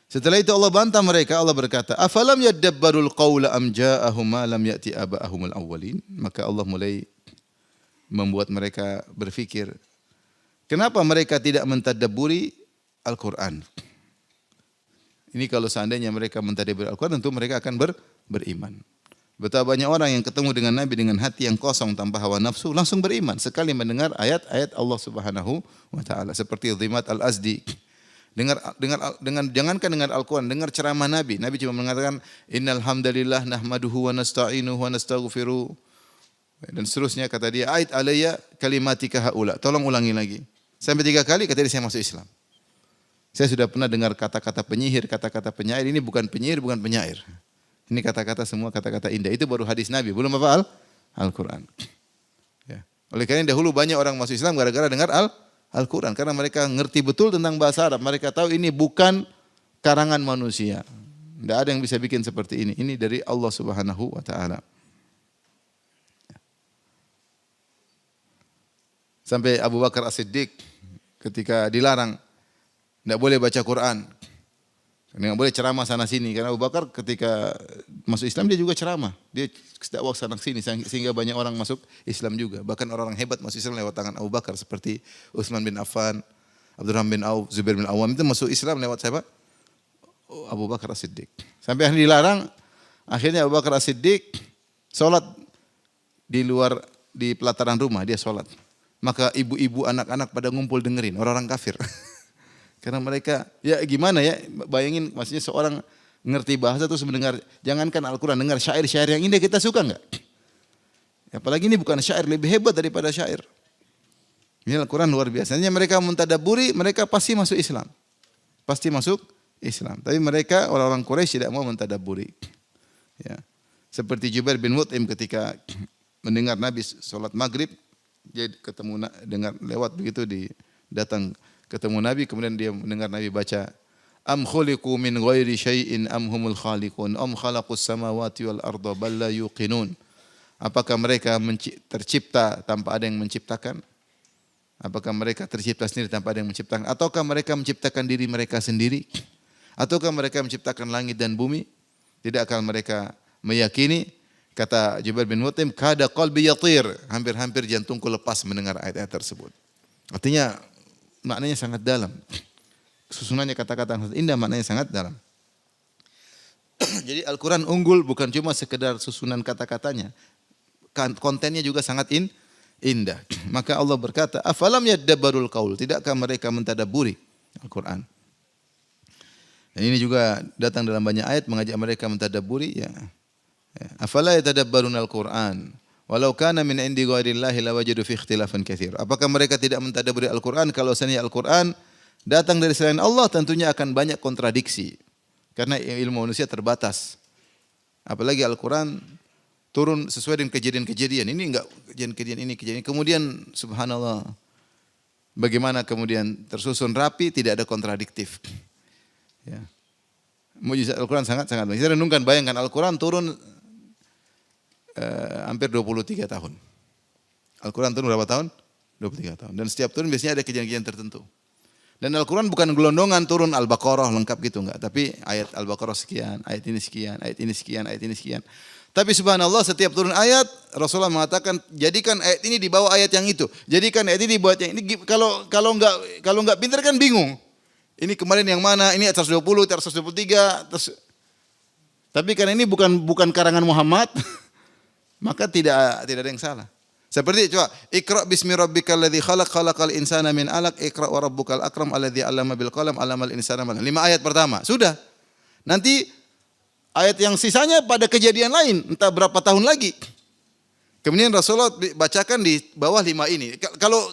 Speaker 1: Setelah itu Allah bantah mereka, Allah berkata, afalam yaddabbarul qawla am ja'ahum ma lam ya'ti aba'ahumul awwalin. Maka Allah mulai membuat mereka berfikir, kenapa mereka tidak mentadabburi Al-Quran? Ini kalau seandainya mereka mentadabburi Al-Quran, tentu mereka akan beriman. Betapa banyak orang yang ketemu dengan Nabi dengan hati yang kosong tanpa hawa nafsu, langsung beriman sekali mendengar ayat-ayat Allah Subhanahu wa ta'ala. Seperti Dhimat Al-Azdi. Jangankan dengar Al-Quran, dengar ceramah Nabi. Nabi cuma mengatakan, innal hamdalillah nahmaduhu wa nasta'inuhu wa nastaghfiruh. Dan seterusnya kata dia, ait alayya kalimatika haula. Tolong ulangi lagi. Sampai 3 kali kata dia, saya masuk Islam. Saya sudah pernah dengar kata-kata penyihir, kata-kata penyair. Ini bukan penyihir, bukan penyair. Ini kata-kata semua kata-kata indah. Itu baru hadis Nabi, belum apa Al-Quran. Ya. Oleh karena dahulu banyak orang masuk Islam gara-gara dengar Al-Quran. Karena mereka ngerti betul tentang bahasa Arab. Mereka tahu ini bukan karangan manusia. Tidak ada yang bisa bikin seperti ini. Ini dari Allah Subhanahu wa ta'ala. Sampai Abu Bakar As-Siddiq ketika dilarang, tidak boleh baca Quran. Tidak boleh ceramah sana sini. Karena Abu Bakar ketika masuk Islam dia juga ceramah. Dia dakwah sana sini sehingga banyak orang masuk Islam juga. Bahkan orang-orang hebat masuk Islam lewat tangan Abu Bakar seperti Utsman bin Affan, Abdurrahman bin Auf, Zubair bin Awam itu masuk Islam lewat siapa? Abu Bakar As-Siddiq. Sampai dilarang, akhirnya Abu Bakar As-Siddiq sholat di pelataran rumah, dia sholat. Maka ibu-ibu, anak-anak pada ngumpul dengerin, orang-orang kafir. Karena mereka, ya gimana ya, bayangin maksudnya seorang ngerti bahasa terus mendengar, jangankan Al-Quran, dengar syair-syair yang indah, kita suka enggak? Apalagi ini bukan syair, lebih hebat daripada syair. Ini Al-Quran luar biasa. Mereka mentadabburi, mereka pasti masuk Islam. Pasti masuk Islam. Tapi mereka, orang-orang Quraisy tidak mau mentadabburi. Ya. Seperti Jubair bin Mut'im ketika mendengar Nabi sholat maghrib, dia ketemu dengar lewat begitu datang ketemu Nabi, kemudian dia mendengar Nabi baca, am khuliqu min ghairi syai'in am humul khaliqun am khalaqus samawati wal arda bal la yuqinun. Apakah mereka tercipta tanpa ada yang menciptakan? Apakah mereka tercipta sendiri tanpa ada yang menciptakan? Ataukah mereka menciptakan diri mereka sendiri? Ataukah mereka menciptakan langit dan bumi? Tidak akan mereka meyakini? Kata Jubair bin Mut'im, kada qalbi yatir, hampir-hampir jantungku lepas mendengar ayat-ayat tersebut. Artinya maknanya sangat dalam. Susunannya kata-kata indah, maknanya sangat dalam. Jadi Al-Quran unggul bukan cuma sekedar susunan kata-katanya, kontennya juga sangat indah. Maka Allah berkata, afalam yaddabbarul qaul, tidakkah mereka mentadabburi Al-Quran? Dan ini juga datang dalam banyak ayat mengajak mereka mentadabburi ya. Afala yatadabbaruna al-Qur'an walau kana min indi ghairillahi lawajadu fi ikhtilafan katsir. Apakah mereka tidak mentadabburi Al-Qur'an? Kalau seandainya Al-Qur'an datang dari selain Allah tentunya akan banyak kontradiksi. Karena ilmu manusia terbatas. Apalagi Al-Quran turun sesuai dengan kejadian-kejadian. Ini enggak kejadian-kejadian ini, kejadian. Kemudian subhanallah, bagaimana kemudian tersusun rapi, tidak ada kontradiktif. Ya. Mujizat Al-Quran sangat-sangat banyak. Saya renungkan, bayangkan Al-Quran turun hampir 23 tahun. Al-Quran turun berapa tahun? 23 tahun. Dan setiap turun biasanya ada kejadian-kejadian tertentu. Dan Al-Quran bukan gelondongan turun Al-Baqarah lengkap gitu enggak. Tapi ayat Al-Baqarah sekian, ayat ini sekian, ayat ini sekian, ayat ini sekian. Tapi subhanallah setiap turun ayat Rasulullah mengatakan jadikan ayat ini di bawah ayat yang itu. Jadikan ayat ini di bawah yang ini. Kalau enggak pintar kan bingung. Ini kemarin yang mana? Ini ayat 120, ayat 123. Tapi karena ini bukan karangan Muhammad, maka tidak ada yang salah. Seperti coba, Iqra bismi rabbikal ladzi khalaq, khalaqal insana min 'alaq, Iqra wa rabbukal akram alladzi 'allama bil qalam, 'allamal insana ma 'lam. 5 ayat pertama, sudah. Nanti ayat yang sisanya pada kejadian lain, entah berapa tahun lagi. Kemudian Rasulullah bacakan di bawah 5 ini.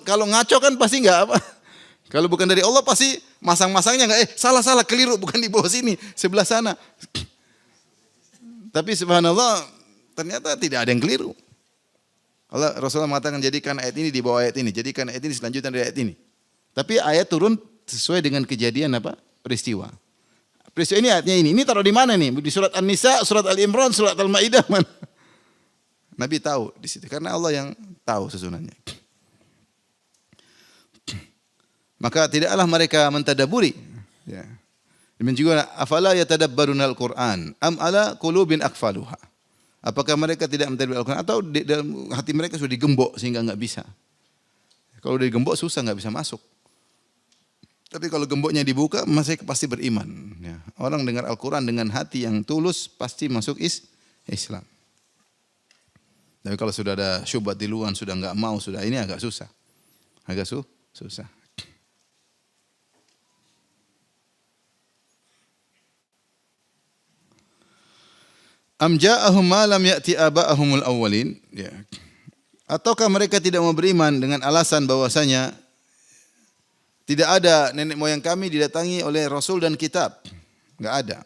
Speaker 1: Kalau ngaco kan pasti enggak apa. Kalau bukan dari Allah pasti masang-masangnya enggak, salah keliru, bukan di bawah sini, sebelah sana. Tapi subhanallah ternyata tidak ada yang keliru. Rasulullah mengatakan jadikan ayat ini di bawah ayat ini, jadikan ayat ini selanjutnya dari ayat ini. Tapi ayat turun sesuai dengan kejadian apa? Peristiwa. Peristiwa ini ayatnya ini taruh di mana nih? Di surat An-Nisa, surat Al-Imran, surat Al-Maidah mana? Nabi tahu di situ karena Allah yang tahu susunannya. Maka tidaklah mereka mentadaburi. Ya. Demikian juga afala yatadabbarunal Qur'an am ala qulubin aqfaluha. Apakah mereka tidak mentadaburi Al-Qur'an atau di dalam hati mereka sudah digembok sehingga enggak bisa. Kalau udah digembok susah enggak bisa masuk. Tapi kalau gemboknya dibuka masih pasti beriman. Ya. Orang dengar Al-Qur'an dengan hati yang tulus pasti masuk Islam. Tapi kalau sudah ada syubhat di luar, sudah enggak mau, sudah ini agak susah. Agak susah. Am ja'ahum ma lam ya'ti aba'ahumul awwalin, ya. Ataukah mereka tidak mau beriman dengan alasan bahwasanya tidak ada nenek moyang kami didatangi oleh Rasul dan kitab? Enggak ada.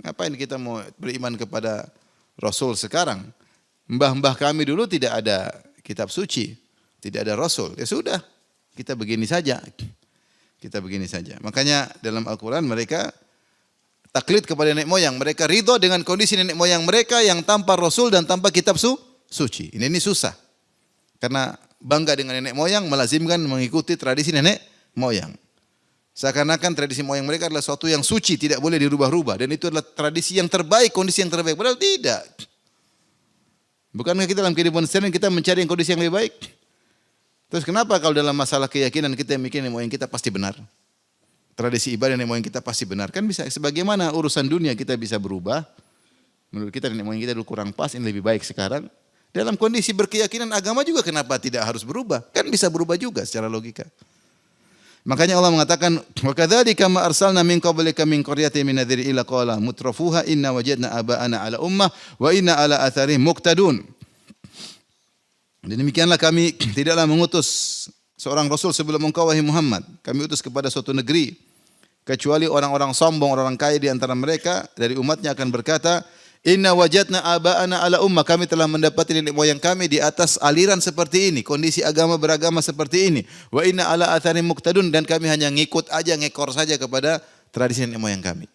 Speaker 1: Ngapain kita mau beriman kepada Rasul sekarang? Mbah-mbah kami dulu tidak ada kitab suci, tidak ada Rasul. Ya sudah, kita begini saja. Makanya dalam Al-Quran mereka taklid kepada nenek moyang. Mereka ridho dengan kondisi nenek moyang mereka yang tanpa Rasul dan tanpa kitab suci. Ini susah. Karena bangga dengan nenek moyang melazimkan mengikuti tradisi nenek moyang. Seakan-akan tradisi moyang mereka adalah sesuatu yang suci, tidak boleh dirubah-rubah. Dan itu adalah tradisi yang terbaik, kondisi yang terbaik. Padahal tidak. Bukankah kita dalam kehidupan sehari kita mencari yang kondisi yang lebih baik? Terus kenapa kalau dalam masalah keyakinan kita mikir nenek moyang kita pasti benar? Tradisi ibadah nenek moyang kita pasti benar. Kan bisa, sebagaimana urusan dunia kita bisa berubah. Menurut kita nenek moyang kita dulu kurang pas, ini lebih baik sekarang. Dalam kondisi berkeyakinan agama juga kenapa tidak harus berubah? Kan bisa berubah juga secara logika. Makanya Allah mengatakan, wa kadzalika ma arsalna min qablika min qaryatin min nadhir illa qala mutrafuha inna wajadna aba'ana ala ummah wa inna ala atharihim muqtadun. Dan demikianlah kami tidaklah mengutus seorang rasul sebelum engkau wahai Muhammad. Kami utus kepada suatu negeri kecuali orang-orang sombong, orang kaya di antara mereka dari umatnya akan berkata, inna wajadna aba'ana ala ummah, kami telah mendapati nenek moyang kami di atas aliran seperti ini, kondisi agama beragama seperti ini. Wa inna ala atharihim muqtadun, dan kami hanya ngikut aja, ngekor saja kepada tradisi nenek moyang kami.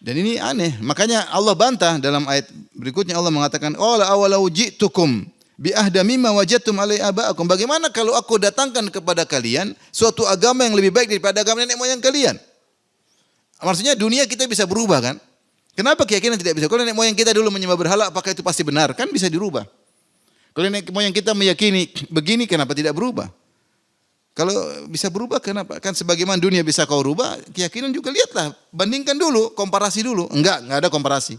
Speaker 1: Dan ini aneh, makanya Allah bantah dalam ayat berikutnya. Allah mengatakan, qala awalau ji'tukum bi ahda mimma wajadtum alai aba'akum. Bagaimana kalau aku datangkan kepada kalian suatu agama yang lebih baik daripada agama nenek moyang kalian? Maksudnya dunia kita bisa berubah kan? Kenapa keyakinan tidak bisa? Kalau nenek moyang kita dulu menyembah berhala, apakah itu pasti benar? Kan bisa dirubah. Kalau nenek moyang kita meyakini begini, kenapa tidak berubah? Kalau bisa berubah, kenapa? Kan sebagaimana dunia bisa kau rubah, keyakinan juga lihatlah. Bandingkan dulu, komparasi dulu. Enggak ada komparasi.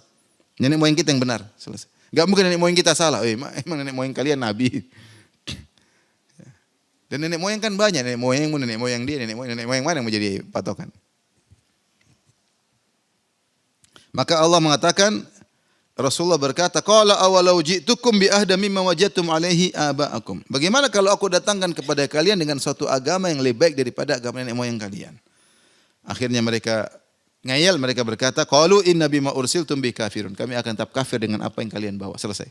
Speaker 1: Nenek moyang kita yang benar. Selesai. Enggak mungkin nenek moyang kita salah. Emang nenek moyang kalian nabi. Dan nenek moyang kan banyak. Nenek moyang dia, nenek moyang mana yang menjadi patokan? Maka Allah mengatakan, Rasulullah berkata, qala awalau ji'tukum bi ahda mimma wajadtum alaihi aba'akum. Bagaimana kalau aku datangkan kepada kalian dengan suatu agama yang lebih baik daripada agama nenek moyang kalian? Akhirnya mereka ngayal, mereka berkata, qalu inna bima ursiltum bi kafirun. Kami akan tetap kafir dengan apa yang kalian bawa. Selesai.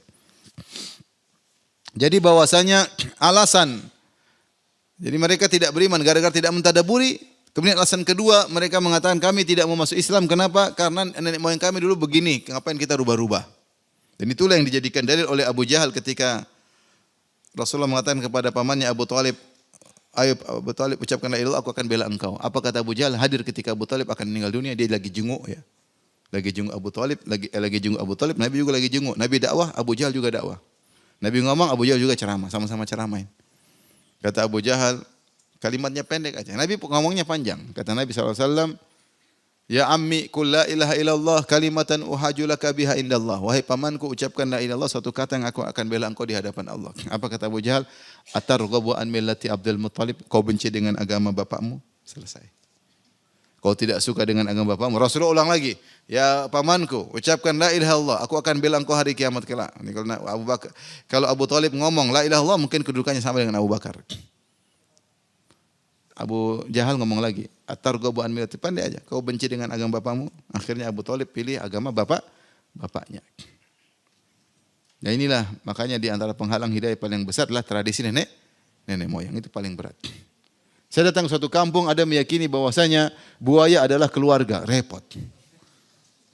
Speaker 1: Jadi bahwasanya alasan, jadi mereka tidak beriman gara-gara tidak mentadaburi. Kemudian alasan kedua, mereka mengatakan kami tidak mau masuk Islam. Kenapa? Karena nenek moyang kami dulu begini, ngapain kita rubah-rubah? Dan itulah yang dijadikan dalil oleh Abu Jahal ketika Rasulullah mengatakan kepada pamannya Abu Talib, ayo Abu Talib ucapkan la ilaha illallah, aku akan bela engkau. Apa kata Abu Jahal? Hadir ketika Abu Talib akan meninggal dunia, dia lagi jenguk ya. Lagi jenguk Abu Talib, lagi jenguk Abu Talib, Nabi juga lagi jenguk. Nabi dakwah, Abu Jahal juga dakwah. Nabi ngomong, Abu Jahal juga ceramah, sama-sama ceramain. Kata Abu Jahal, kalimatnya pendek aja. Nabi ngomongnya panjang. Kata Nabi SAW, ya ammi qul la ilaha illallah kalimatan uhaju laka biha indallah. Wahai pamanku, ucapkan la ilaha illallah, suatu kata yang aku akan bela engkau di hadapan Allah. Apa kata Abu Jahal? Atarghabu an millati Abdul Muttalib. Kau benci dengan agama bapakmu? Selesai. Kau tidak suka dengan agama bapakmu? Rasulullah ulang lagi. Ya pamanku, ucapkan la ilaha illallah, aku akan bela engkau hari kiamat kelak. Kalau Abu Talib ngomong la ilaha illallah, mungkin kedudukannya sama dengan Abu Bakar. Abu Jahal ngomong lagi, atarghabu an millati, pandai aja. Kau benci dengan agama bapakmu? Akhirnya Abu Talib pilih agama bapaknya. Nah inilah makanya di antara penghalang hidayah paling besar adalah tradisi nenek moyang, itu paling berat. Saya datang ke suatu kampung, ada meyakini bahwasanya buaya adalah keluarga, repot.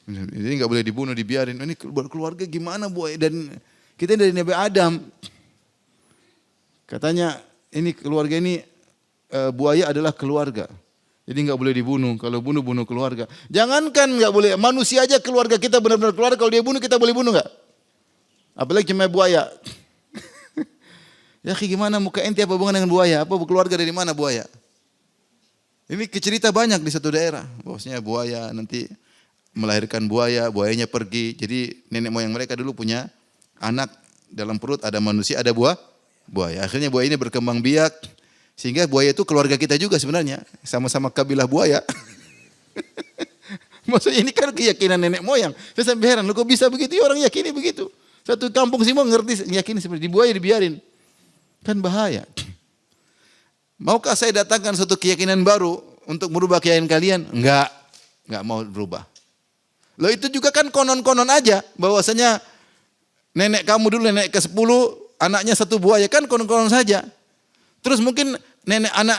Speaker 1: Jadi enggak boleh dibunuh, dibiarin. Ini keluarga gimana buaya? Dan kita dari Nabi Adam. Katanya ini keluarga ini buaya adalah keluarga. Jadi enggak boleh dibunuh. Kalau bunuh keluarga. Jangankan enggak boleh, manusia aja keluarga kita benar-benar keluarga. Kalau dia bunuh kita boleh bunuh enggak? Apalagi cuma buaya. Ya gimana muka ente apa hubungan dengan buaya? Apa keluarga dari mana buaya? Ini cerita banyak di satu daerah. Bahwasanya buaya nanti melahirkan buaya, buayanya pergi. Jadi nenek moyang mereka dulu punya anak, dalam perut ada manusia, ada buaya. Akhirnya buaya ini berkembang biak. Sehingga buaya itu keluarga kita juga sebenarnya. Sama-sama kabilah buaya. Maksudnya ini kan keyakinan nenek moyang. Saya sampai heran, kok bisa begitu? Ya, orang yakini begitu. Satu kampung semua ngerti, yakini seperti di buaya dibiarin. Kan bahaya. Maukah saya datangkan suatu keyakinan baru untuk merubah keyakinan kalian? Enggak mau berubah. Loh itu juga kan konon-konon aja. Bahwasanya nenek kamu dulu nenek ke-10, anaknya satu buaya. Kan konon-konon saja. Terus mungkin anak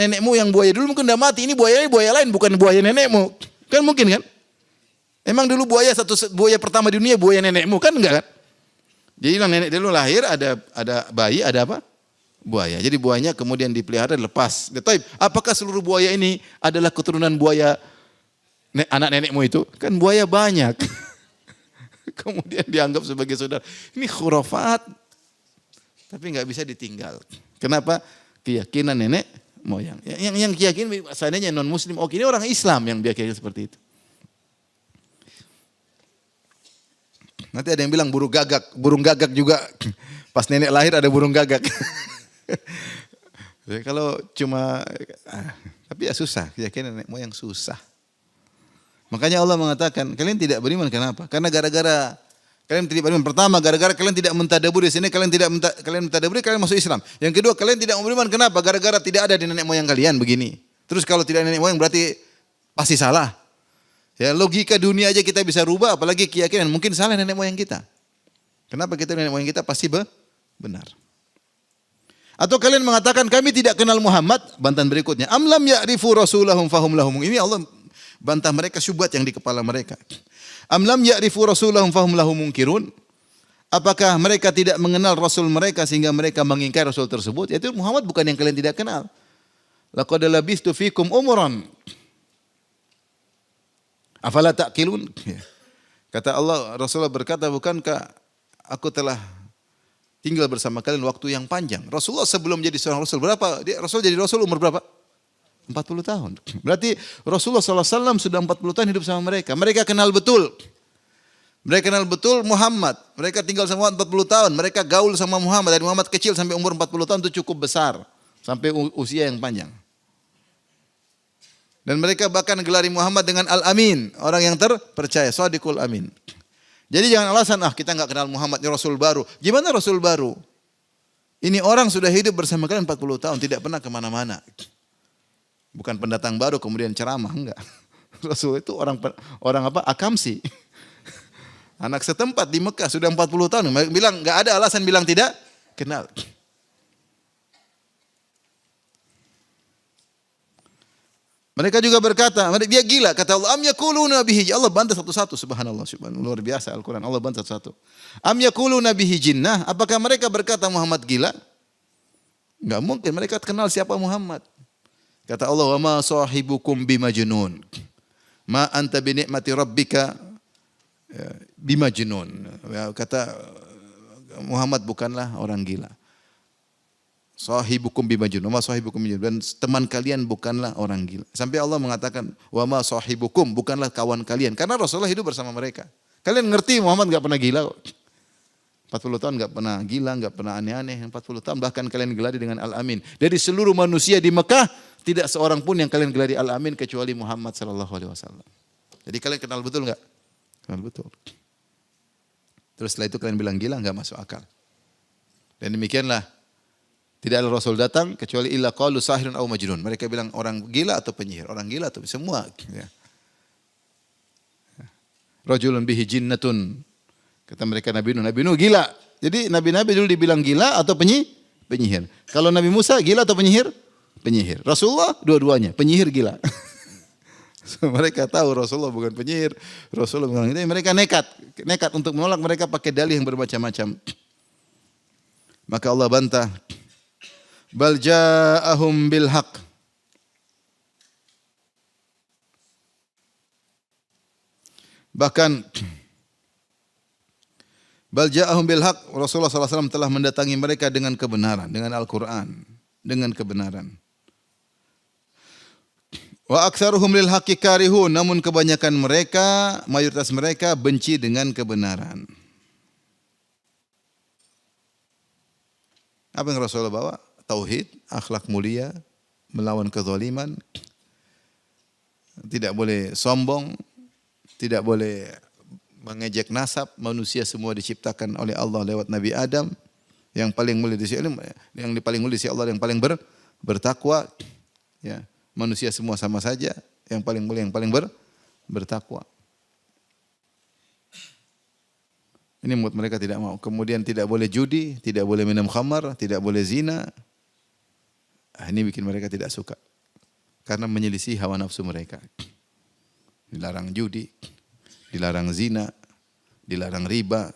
Speaker 1: nenekmu yang buaya dulu mungkin udah mati. Ini buaya lain, bukan buaya nenekmu. Kan mungkin kan? Emang dulu buaya pertama di dunia buaya nenekmu kan enggak kan? Jadi nenek dulu lahir ada bayi, ada apa? Buaya. Jadi buayanya kemudian dipelihara, lepas. Apakah seluruh buaya ini adalah keturunan buaya anak nenekmu itu? Kan buaya banyak. Kemudian dianggap sebagai saudara. Ini khurafat. Tapi enggak bisa ditinggal. Kenapa? Keyakinan nenek moyang. Yang keyakinan seandainya non muslim, oke, ini orang Islam yang keyakinan seperti itu. Nanti ada yang bilang burung gagak juga. Pas nenek lahir ada burung gagak. Jadi kalau cuma, tapi ya susah, keyakinan nenek moyang susah. Makanya Allah mengatakan, kalian tidak beriman kenapa? Karena gara-gara kalian tidak beriman. Pertama, gara-gara kalian tidak mentadaburi. Sini kalian mentadaburi, kalian masuk Islam. Yang kedua, kalian tidak beriman kenapa? Gara-gara tidak ada di nenek moyang kalian begini. Terus kalau tidak ada nenek moyang berarti pasti salah. Ya, logika dunia aja kita bisa rubah, apalagi keyakinan. Mungkin salah nenek moyang kita. Kenapa kita nenek moyang kita pasti benar. Atau kalian mengatakan kami tidak kenal Muhammad, bantahan berikutnya. Am lam ya'rifu rasulahum fahum lahum. Ini Allah bantah mereka syubhat yang di kepala mereka. Am lam ya'rifu rasulahum fahum lahum munkirun. Apakah mereka tidak mengenal rasul mereka sehingga mereka mengingkari rasul tersebut? Yaitu Muhammad bukan yang kalian tidak kenal. Laqad labistu fikum umuran. Afala ta'qilun? Kata Allah, Rasulullah berkata, bukankah aku telah tinggal bersama kalian waktu yang panjang? Rasulullah sebelum jadi seorang Rasul, berapa? Rasul jadi Rasul umur berapa? 40 tahun. Berarti Rasulullah SAW sudah 40 tahun hidup sama mereka. Mereka kenal betul. Mereka kenal betul Muhammad. Mereka tinggal sama 40 tahun. Mereka gaul sama Muhammad. Dari Muhammad kecil sampai umur 40 tahun itu cukup besar. Sampai usia yang panjang. Dan mereka bahkan gelari Muhammad dengan Al-Amin, orang yang terpercaya, Shadiqul Amin. Jadi jangan alasan, kita enggak kenal Muhammad, ini Rasul baru. Gimana Rasul baru? Ini orang sudah hidup bersama kalian 40 tahun, tidak pernah kemana-mana. Bukan pendatang baru kemudian ceramah, enggak. Rasul itu orang apa? Akamsi. Anak setempat di Mekah sudah 40 tahun. Bilang enggak ada alasan bilang tidak kenal. Mereka juga berkata, dia gila, kata Allah, am yaquluna bihi, Allah bantah satu-satu, subhanallah, luar biasa Al-Quran, Allah bantah satu-satu. Am yaquluna bihi jinnah, apakah mereka berkata Muhammad gila? Enggak mungkin, mereka kenal siapa Muhammad. Kata Allah, wa ma sahibukum bimajnun, ma anta bi ni'mati rabbika bimajnun. Kata Muhammad bukanlah orang gila. Sahibukum bimajnun, wa ma sahibukum bimajnun, dan teman kalian bukanlah orang gila. Sampai Allah mengatakan wa ma sahibukum, bukanlah kawan kalian, karena Rasulullah hidup bersama mereka. Kalian ngerti Muhammad enggak pernah gila kok. 40 tahun enggak pernah gila, enggak pernah aneh-aneh. 40 tahun bahkan kalian gelari dengan Al-Amin. Dari seluruh manusia di Mekah, tidak seorang pun yang kalian gelari Al-Amin kecuali Muhammad sallallahu alaihi wasallam. Jadi kalian kenal betul enggak? Kenal betul. Terus setelah itu kalian bilang gila, enggak masuk akal. Dan demikianlah, tidak ada Rasul datang kecuali illa qalu sahirun aw majnun. Mereka bilang orang gila atau penyihir, orang gila atau semua. Ya. Rajulun bihi jinnatun. Kata mereka Nabi Nuh gila. Jadi nabi-nabi dulu dibilang gila atau penyihir. Kalau Nabi Musa gila atau penyihir? Penyihir. Rasulullah dua-duanya, penyihir gila. Mereka tahu Rasulullah bukan penyihir. Rasulullah bukan itu. Mereka nekat untuk menolak, mereka pakai dalih yang bermacam-macam. Maka Allah bantah. Bal ja'ahum bil haq. Bahkan bal ja'ahum bil haq, Rasulullah SAW telah mendatangi mereka dengan kebenaran, dengan Al-Quran, dengan kebenaran. Wa aktsaruhum lil haqqi karihun, namun kebanyakan mereka, mayoritas mereka benci dengan kebenaran. Apa yang Rasulullah bawa? Tauhid, akhlak mulia, melawan kezaliman, tidak boleh sombong, tidak boleh mengejek nasab. Manusia semua diciptakan oleh Allah lewat Nabi Adam, yang paling mulia di sisi Allah, yang paling mulia di sisi Allah, yang paling bertakwa. Ya, manusia semua sama saja, yang paling mulia, yang paling bertakwa. Ini membuat mereka tidak mau. Kemudian tidak boleh judi, tidak boleh minum khamar, tidak boleh zina. Ini bikin mereka tidak suka. Karena menyelisih hawa nafsu mereka. Dilarang judi, dilarang zina, dilarang riba.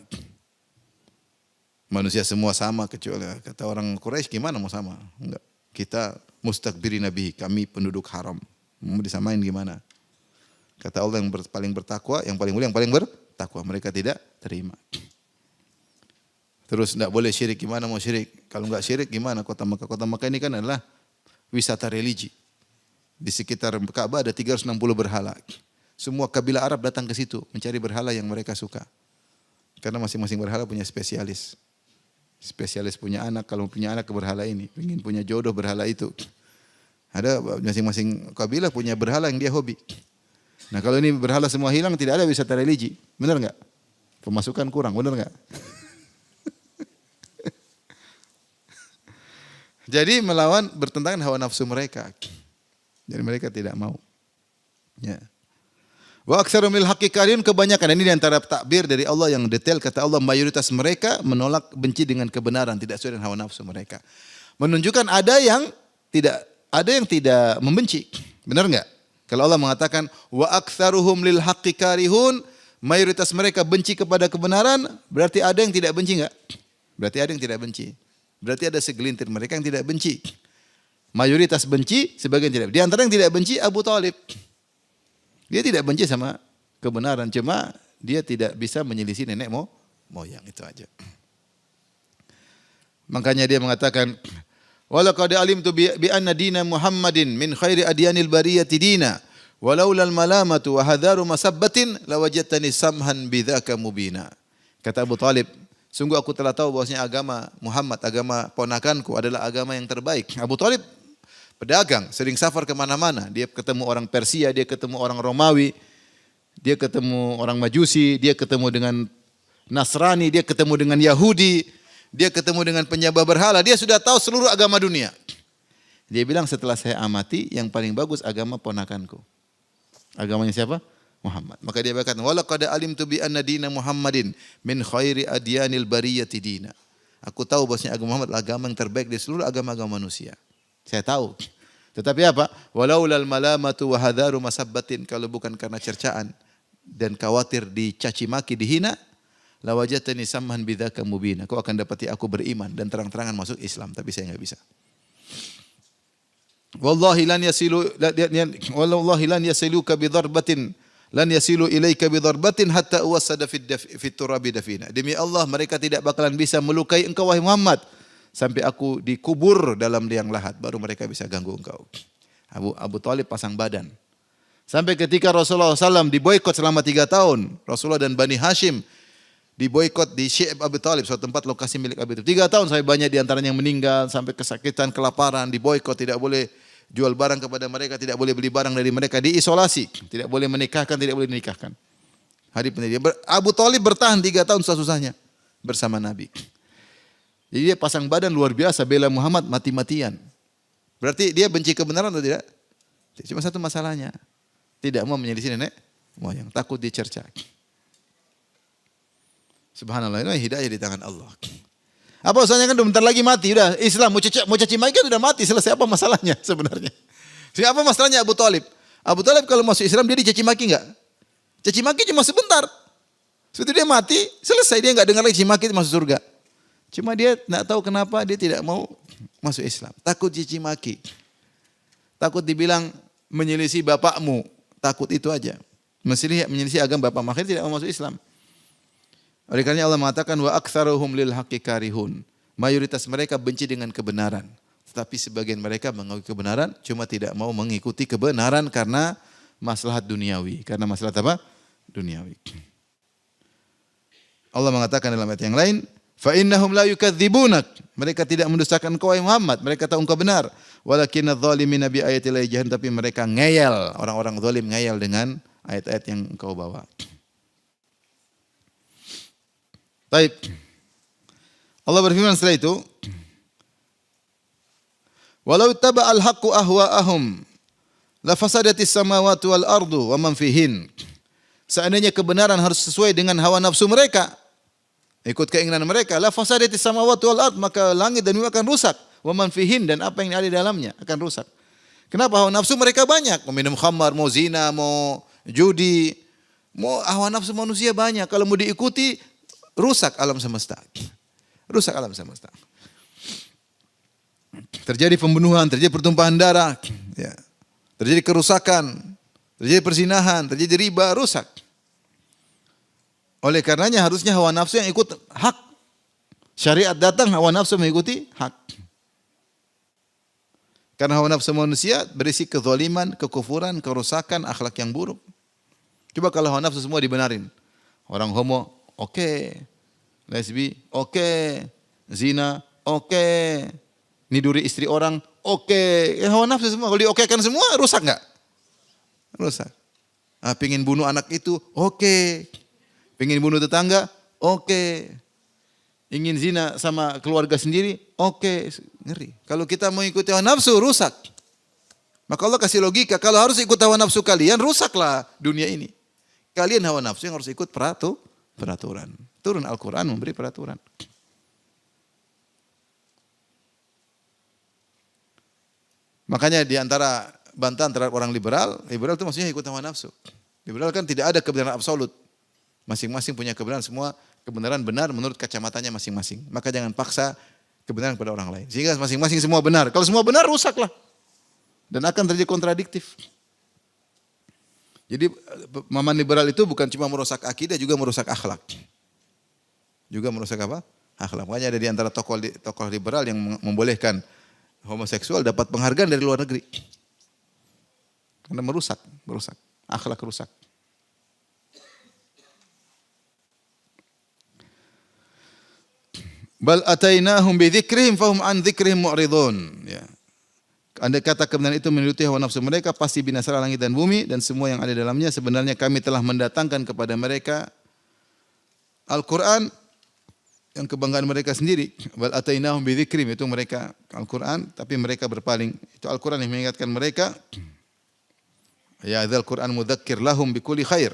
Speaker 1: Manusia semua sama kecuali kata orang Quraisy, gimana mau sama? Enggak. Kita mustakbiri nabi, kami penduduk haram. Mau disamain gimana? Kata Allah yang paling bertakwa, yang paling mulia, yang paling bertakwa. Mereka tidak terima. Terus tidak boleh syirik, gimana mau syirik? Kalau enggak syirik gimana kota Mekah? Kota Mekah ini kan adalah wisata religi. Di sekitar Ka'bah ada 360 berhala. Semua kabilah Arab datang ke situ mencari berhala yang mereka suka. Karena masing-masing berhala punya spesialis. Spesialis punya anak, kalau punya anak ke berhala ini. Ingin punya jodoh berhala itu. Ada masing-masing kabilah punya berhala yang dia hobi. Nah kalau ini berhala semua hilang, tidak ada wisata religi. Benar enggak? Pemasukan kurang, benar enggak? Jadi melawan, bertentangan hawa nafsu mereka. Jadi mereka tidak mau. Ya. Wa aktsarum lil haqqi karihun, kebanyakan ini di antara takbir dari Allah yang detail. Kata Allah mayoritas mereka menolak, benci dengan kebenaran, tidak sesuai dengan hawa nafsu mereka. Menunjukkan ada yang tidak membenci. Benar enggak? Kalau Allah mengatakan wa aktsaruhum lil haqqi karihun, mayoritas mereka benci kepada kebenaran, berarti ada yang tidak benci enggak? Berarti ada yang tidak benci. Berarti ada segelintir mereka yang tidak benci. Mayoritas benci, sebagian tidak. Di antara yang tidak benci Abu Thalib. Dia tidak benci sama kebenaran, cuma dia tidak bisa menyelisih nenek moyang, itu aja. Makanya dia mengatakan, walaqad alimtu bi anna dina Muhammadin min khairi adyanil bariyati dina, walaula al malamatu wa hadharu masabbatin lawajadtani samhan bidzaka mubina. Kata Abu Thalib, sungguh aku telah tahu bahwasanya agama Muhammad, agama ponakanku adalah agama yang terbaik. Abu Thalib pedagang, sering safar kemana-mana. Dia ketemu orang Persia, dia ketemu orang Romawi, dia ketemu orang Majusi, dia ketemu dengan
Speaker 2: Nasrani, dia ketemu dengan Yahudi, dia ketemu dengan penyembah berhala, dia sudah tahu seluruh agama dunia. Dia bilang setelah saya amati, yang paling bagus agama ponakanku. Agamanya siapa? Muhammad. Maka dia berkata, walaqad alimtu bi anna dina Muhammadin min khairi adyanil bariyati dina. Aku tahu bahwasanya agama Muhammad adalah agama yang terbaik di seluruh agama-agama manusia. Saya tahu. Tetapi apa? Walaulal malamatu wa hadharu masabbatin, kalau bukan karena cercaan dan khawatir dicaci maki, dihina, lawajatani samhan bidzaka mubina. Kau akan dapati aku beriman dan terang-terangan masuk Islam, tapi saya enggak bisa. Wallahi lan yasiluka bidarbatin lan yasilu ilaika bidarbatin hatta uwassada fit turabi dafina. Demi Allah, mereka tidak bakalan bisa melukai engkau wahai Muhammad sampai aku dikubur dalam liang lahat, baru mereka bisa ganggu engkau. Abu Thalib pasang badan. Sampai ketika Rasulullah SAW diboikot selama 3 tahun, Rasulullah dan Bani Hashim diboikot di Syi'ab Abu Thalib, suatu tempat lokasi milik Abu Thalib. 3 tahun sampai banyak di antaranya yang meninggal, sampai kesakitan, kelaparan, diboikot, tidak boleh jual barang kepada mereka, tidak boleh beli barang dari mereka, diisolasi, tidak boleh menikahkan, tidak boleh dinikahkan. Abu Thalib bertahan 3 tahun susah-susahnya bersama Nabi. Jadi dia pasang badan luar biasa, bela Muhammad mati-matian. Berarti dia benci kebenaran atau tidak? Cuma satu masalahnya, tidak mau menyelisih nenek moyang, takut dicerca. Subhanallah, ini hidayah di tangan Allah. Apa usahanya, kan bentar lagi mati, udah Islam mau caci maki kan udah mati, selesai. Apa masalahnya sebenarnya? Apa masalahnya Abu Thalib? Abu Thalib kalau masuk Islam dia dicaci maki enggak? Caci maki cuma sebentar. Setelah dia mati, selesai, dia enggak dengar lagi caci maki, masuk surga. Cuma dia enggak tahu kenapa dia tidak mau masuk Islam. Takut caci maki. Takut dibilang menyelisih bapakmu, takut itu aja. Menyelisih agama bapak, makanya tidak mau masuk Islam. Oleh karena Allah mengatakan wa aktsaruhum lil haqqi karihun. Mayoritas mereka benci dengan kebenaran, tetapi sebagian mereka mengakui kebenaran, cuma tidak mau mengikuti kebenaran karena maslahat duniawi. Karena maslahat apa? Duniawi. Allah mengatakan dalam ayat yang lain, fa innahum la yukadzibunak. Mereka tidak mendustakan engkau wahai Muhammad, mereka tahu engkau benar. Walakinadz zalimina bi ayati llahi jahilun, tapi mereka ngeyel, orang-orang zalim ngeyel dengan ayat-ayat yang engkau bawa. Baik. Allah berfirman setelah itu, walau taba'al haqqu ahwa'ahum la fasadatis samawati wal ardu wa man fihin. Seandainya kebenaran harus sesuai dengan hawa nafsu mereka, ikut keinginan mereka, la fasadatis samawati wal ard, maka langit dan bumi akan rusak, wa man fihin, dan apa yang ada di dalamnya akan rusak. Kenapa? Hawa nafsu mereka banyak, mau minum khamar, mau zina, mau judi, mau hawa nafsu manusia banyak. Kalau mau diikuti, rusak alam semesta. Rusak alam semesta. Terjadi pembunuhan, terjadi pertumpahan darah, ya. Terjadi kerusakan, terjadi perzinahan, terjadi riba, rusak. Oleh karenanya harusnya hawa nafsu yang ikut hak. Syariat datang, hawa nafsu mengikuti hak. Karena hawa nafsu manusia berisi kezaliman, kekufuran, kerusakan, akhlak yang buruk. Coba kalau hawa nafsu semua dibenarin. Orang homo, oke. Lesbi, oke. Zina, oke. Niduri istri orang, oke. Hawa nafsu semua, kalau diokekan semua, rusak enggak? Rusak. Pengin bunuh anak itu, oke. Pengin bunuh tetangga, oke. Ingin zina sama keluarga sendiri, oke. Ngeri. Kalau kita mau ikuti hawa nafsu, rusak. Maka Allah kasih logika, kalau harus ikut hawa nafsu kalian, rusaklah dunia ini. Kalian hawa nafsu yang harus ikut peraturan. Turun Al-Quran memberi peraturan. Makanya di antara bantahan terhadap orang liberal itu maksudnya ikut hawa nafsu. Liberal kan tidak ada kebenaran absolut. Masing-masing punya kebenaran, semua kebenaran benar menurut kacamatanya masing-masing. Maka jangan paksa kebenaran kepada orang lain. Sehingga masing-masing semua benar. Kalau semua benar, rusaklah. Dan akan terjadi kontradiktif. Jadi pemahaman liberal itu bukan cuma merusak akidah, juga merusak akhlak. Juga merusak apa? Akhlak. Makanya ada di antara tokoh liberal yang membolehkan homoseksual dapat penghargaan dari luar negeri. Karena merusak. Akhlak rusak. Bal atainahum bi dzikrihim fahum an dzikrihim mu'ridun. Ya. Andai kata kebenaran itu menuruti hawa nafsu mereka, pasti binasalah langit dan bumi dan semua yang ada dalamnya. Sebenarnya kami telah mendatangkan kepada mereka Al-Quran yang kebanggaan mereka sendiri. Bal atainahum bidzikrim, itu mereka Al-Quran, tapi mereka berpaling. Itu Al-Quran yang mengingatkan mereka. Ya dzal Quran mudzakir lahum bikulli khair.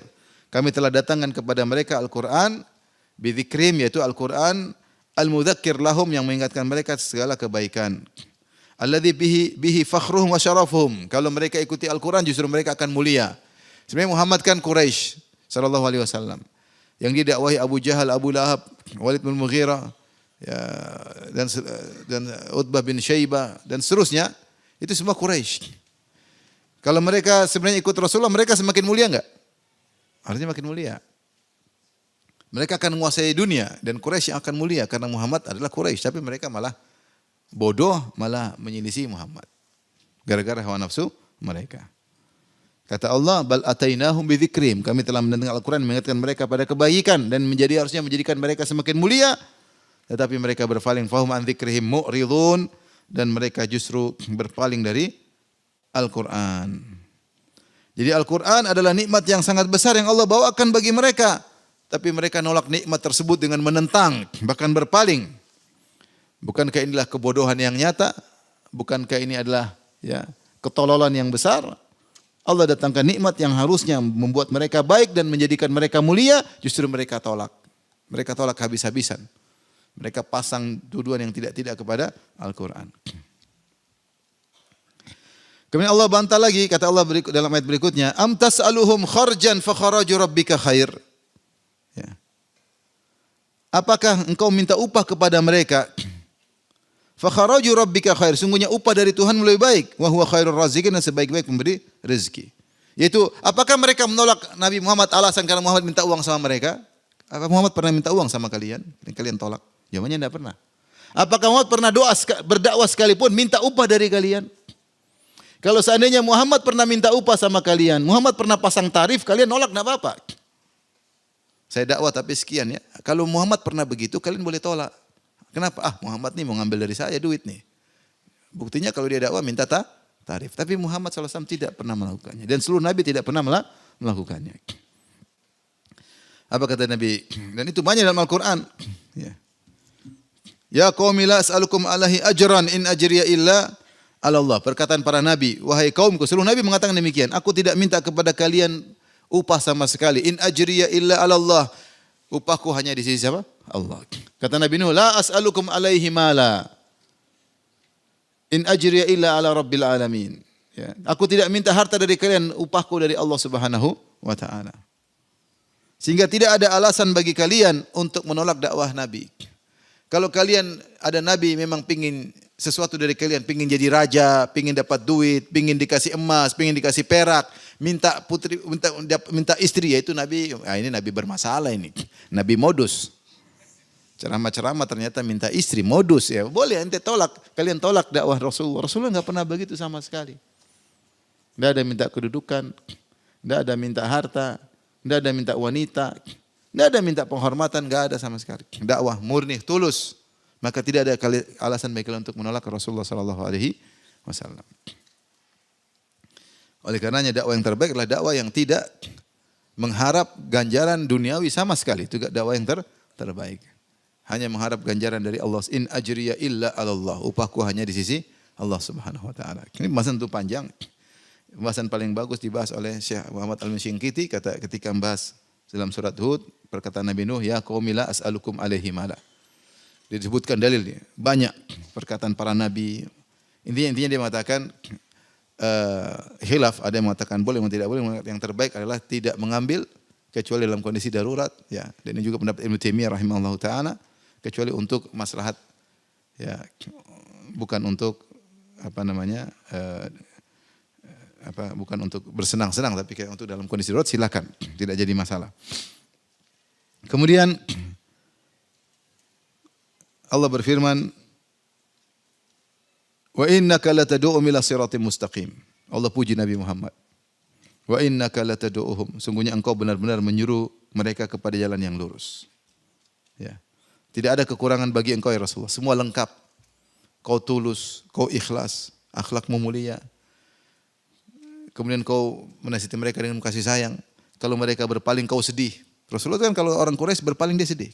Speaker 2: Kami telah datangkan kepada mereka Al-Quran bidzikrim, yaitu Al-Quran al-mudzakir lahum, yang mengingatkan mereka segala kebaikan. Alladzi bihi fakhruhum wa syarafuhum. Kalau mereka ikuti Al-Quran justru mereka akan mulia. Sebenarnya Muhammad kan Quraisy sallallahu alaihi wasallam. Yang didakwahi Abu Jahal, Abu Lahab, Walid bin Mughirah, ya, dan Utbah bin Syaibah dan seterusnya, itu semua Quraisy. Kalau mereka sebenarnya ikut Rasulullah, mereka semakin mulia enggak? Artinya makin mulia. Mereka akan menguasai dunia dan Quraisy yang akan mulia karena Muhammad adalah Quraisy, tapi mereka malah bodoh, malah menyelisih Muhammad gara-gara hawa nafsu mereka. Kata Allah, bal atainahum bidzikrim. Kami telah mendatangkan Al-Quran mengingatkan mereka pada kebaikan dan harusnya menjadikan mereka semakin mulia. Tetapi mereka berpaling, fahum an dzikrihim mu'ridun, dan mereka justru berpaling dari Al-Quran. Jadi Al-Quran adalah nikmat yang sangat besar yang Allah bawakan bagi mereka. Tapi mereka nolak nikmat tersebut dengan menentang, bahkan berpaling. Bukankah inilah kebodohan yang nyata? Bukankah ini adalah ketololan yang besar? Allah datangkan nikmat yang harusnya membuat mereka baik dan menjadikan mereka mulia, justru mereka tolak. Mereka tolak habis-habisan. Mereka pasang tuduhan yang tidak-tidak kepada Al-Quran. Kemudian Allah bantah lagi, kata Allah dalam ayat berikutnya, am tas'aluhum kharjan fa kharaju rabbika khair. Ya. Apakah engkau minta upah kepada mereka? Fa kharaju rabbika khair. Sungguhnya upah dari Tuhan lebih baik. Wa huwa khairur raziqin, dan sebaik-baik pemberi rezeki. Yaitu, apakah mereka menolak Nabi Muhammad alasan karena Muhammad minta uang sama mereka? Apakah Muhammad pernah minta uang sama kalian? Dan kalian tolak? Jawabannya tidak pernah. Apakah Muhammad pernah berdakwah sekalipun minta upah dari kalian? Kalau seandainya Muhammad pernah minta upah sama kalian, Muhammad pernah pasang tarif, kalian nolak, tidak apa-apa. Saya dakwah tapi sekian ya. Kalau Muhammad pernah begitu, kalian boleh tolak. Kenapa? Muhammad nih mau ngambil dari saya duit nih. Buktinya kalau dia dakwah minta tarif. Tapi Muhammad SAW tidak pernah melakukannya. Dan seluruh Nabi tidak pernah melakukannya. Apa kata Nabi? Dan itu banyak dalam Al-Quran. Ya qaumi la as'alukum alaihi ajran in ajriya illa ala Allah. Perkataan para Nabi. Wahai kaumku, seluruh Nabi mengatakan demikian. Aku tidak minta kepada kalian upah sama sekali. In ajriya illa ala Allah. Upahku hanya di sisi siapa? Allah. Kata Nabi Nuh, la as'alukum alaihi mala. In ajriya illa ala rabbil alamin. Ya. Aku tidak minta harta dari kalian, upahku dari Allah Subhanahu wa taala. Sehingga tidak ada alasan bagi kalian untuk menolak dakwah Nabi. Kalau kalian ada Nabi memang pingin sesuatu dari kalian, pingin jadi raja, pingin dapat duit, pingin dikasih emas, pingin dikasih perak, minta putri, minta istri, yaitu Nabi. Ini Nabi bermasalah ini. Nabi modus. Ceramah-ceramah ternyata minta istri, modus ya. Boleh ente tolak, kalian tolak dakwah Rasulullah. Rasulullah enggak pernah begitu sama sekali. Enggak ada minta kedudukan, enggak ada minta harta, enggak ada minta wanita, enggak ada minta penghormatan, enggak ada sama sekali. Dakwah murni, tulus. Maka tidak ada alasan bagi kalian untuk menolak Rasulullah sallallahu alaihi wasallam. Oleh karenanya dakwah yang terbaik adalah dakwah yang tidak mengharap ganjaran duniawi sama sekali. Itu dakwah yang terbaik. Hanya mengharap ganjaran dari Allah. In ajriya illa ala Allah. Upahku hanya di sisi Allah Subhanahu wa taala. Ini pembahasan itu panjang. Pembahasan paling bagus dibahas oleh Syekh Muhammad Al-Musyinqiti ketika membahas dalam surat Hud perkataan Nabi Nuh, ya qaumi la as'alukum alaihi mala. Disebutkan dalilnya banyak perkataan para nabi. Intinya dia mengatakan khilaf, ada yang mengatakan boleh, yang tidak boleh. Yang terbaik adalah tidak mengambil kecuali dalam kondisi darurat, ya. Dan ini juga pendapat Ibnu Taimiyah rahimahullahu taala, kecuali untuk maslahat, ya, bukan untuk bukan untuk bersenang-senang, tapi kayak untuk dalam kondisi darurat silakan, tidak jadi masalah. Kemudian Allah berfirman, wa innaka latad'uhum ila siratim mustaqim. Allah puji Nabi Muhammad. Wa innaka latad'uhum, sungguhnya engkau benar-benar menyuruh mereka kepada jalan yang lurus. Ya. Tidak ada kekurangan bagi engkau ya Rasulullah, semua lengkap. Kau tulus, kau ikhlas, akhlakmu mulia. Kemudian kau menasihati mereka dengan kasih sayang. Kalau mereka berpaling kau sedih. Rasulullah kan kalau orang Quraisy berpaling dia sedih.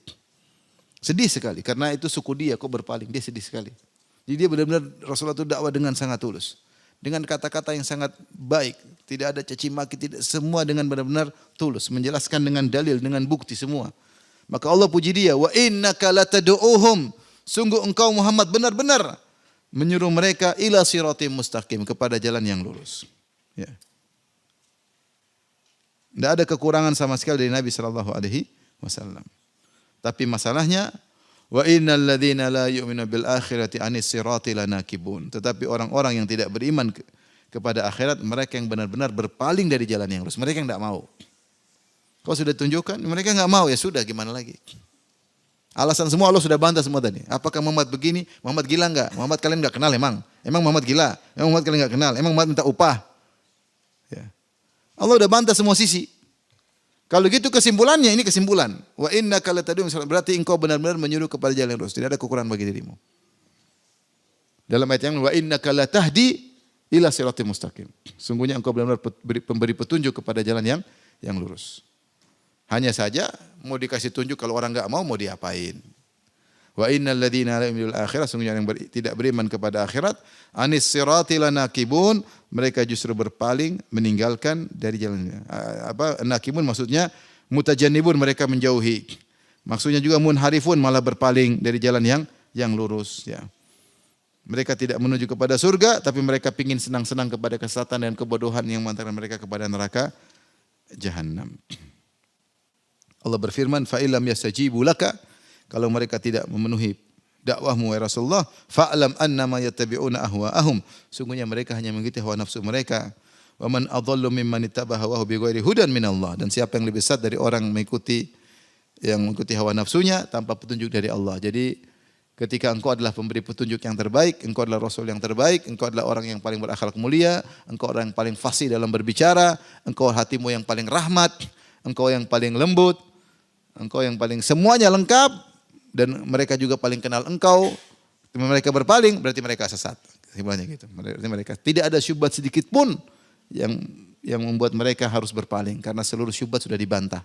Speaker 2: Sedih sekali karena itu suku dia kok berpaling, dia sedih sekali. Jadi dia benar-benar Rasulullah itu dakwah dengan sangat tulus. Dengan kata-kata yang sangat baik, tidak ada caci maki, tidak, semua dengan benar-benar tulus, menjelaskan dengan dalil, dengan bukti semua. Maka Allah puji dia, wa innaka latad'uuhum, sungguh engkau Muhammad benar-benar menyuruh mereka ila siratim mustaqim, kepada jalan yang lurus. Ya. Tidak ada kekurangan sama sekali dari Nabi sallallahu alaihi wasallam. Tapi masalahnya wa innal ladzina la yu'minu bil akhirati anis sirati lanakibun. Tetapi orang-orang yang tidak beriman kepada akhirat, mereka yang benar-benar berpaling dari jalan yang lurus. Mereka yang tidak mau. Kau sudah tunjukkan, mereka enggak mau, ya sudah gimana lagi? Alasan semua Allah sudah bantah semua tadi. Apakah Muhammad begini? Muhammad gila enggak? Muhammad kalian enggak kenal emang? Emang Muhammad gila? Emang Muhammad kalian enggak kenal? Emang Muhammad minta upah? Ya. Allah udah bantah semua sisi. Kalau gitu kesimpulannya, ini kesimpulan. Wa innaka latad'u, berarti engkau benar-benar menyuruh kepada jalan yang lurus. Tidak ada kekurangan bagi dirimu. Dalam ayat yang wa innaka latahdi ila siratal mustaqim. Sungguhnya engkau benar-benar pemberi petunjuk kepada jalan yang lurus. Hanya saja mau dikasih tunjuk, kalau orang enggak mau diapain? Wa innal ladzina la yu'minul akhirah, sungguhnya yang tidak beriman kepada akhirat, anis sirati lanakibun, mereka justru berpaling, meninggalkan dari jalannya. Nakibun maksudnya mutajannibun, mereka menjauhi. Maksudnya juga munharifun, malah berpaling dari jalan yang lurus, ya. Mereka tidak menuju kepada surga, tapi mereka ingin senang-senang kepada kesesatan dan kebodohan yang mengantarkan mereka kepada neraka jahanam. Allah berfirman, fa illam yastajibu laka, kalau mereka tidak memenuhi dakwahmu ya Rasulullah, fa'lam annama yattabi'una ahwa'ahum, sungguhnya mereka hanya mengikuti hawa nafsu mereka. Wa man adhallu mimman ittaba'a hawahu bighairi hudan minallah, dan siapa yang lebih sesat dari orang mengikuti hawa nafsunya tanpa petunjuk dari Allah. Jadi ketika engkau adalah pemberi petunjuk yang terbaik, engkau adalah Rasul yang terbaik, engkau adalah orang yang paling berakhlak mulia, engkau orang yang paling fasih dalam berbicara, engkau hatimu yang paling rahmat, engkau yang paling lembut, engkau yang paling semuanya lengkap, dan mereka juga paling kenal engkau. Mereka berpaling, berarti mereka sesat. Kesimpulannya gitu. Berarti mereka tidak ada syubhat sedikit pun yang membuat mereka harus berpaling, karena seluruh syubhat sudah dibantah.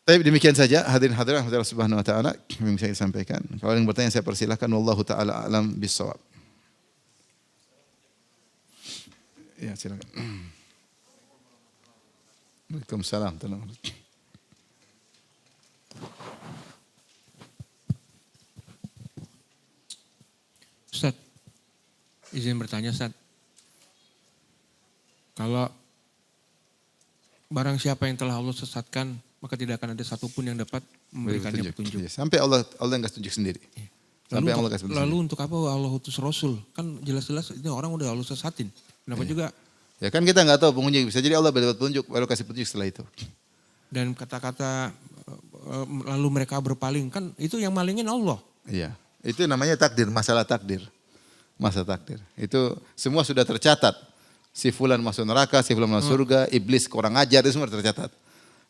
Speaker 2: Tapi demikian saja hadirin hadirat Allah Subhanahu wa taala yang bisa saya sampaikan. Kalau yang bertanya saya persilahkan, wallahu taala alam bissawab. Ya, silakan. Waalaikumsalam.
Speaker 3: Ustaz, izin bertanya Ustaz. Kalau barang siapa yang telah Allah sesatkan, maka tidak akan ada satupun yang dapat memberikannya petunjuk.
Speaker 2: Ya, sampai Allah yang kasih tunjuk sendiri. Sampai Allah kasih petunjuk.
Speaker 3: Lalu untuk apa Allah utus Rasul? Kan jelas-jelas ini orang udah Allah sesatin. Kenapa juga?
Speaker 2: Ya kan kita nggak tahu pengunjung, bisa jadi Allah dapat petunjuk baru kasih petunjuk setelah itu.
Speaker 3: Dan kata-kata lalu mereka berpaling, kan itu yang malingin Allah.
Speaker 2: Iya, itu namanya takdir, masalah takdir. Masalah takdir. Itu semua sudah tercatat. Si fulan masuk neraka, si fulan masuk surga, iblis kurang ajar, itu semua tercatat.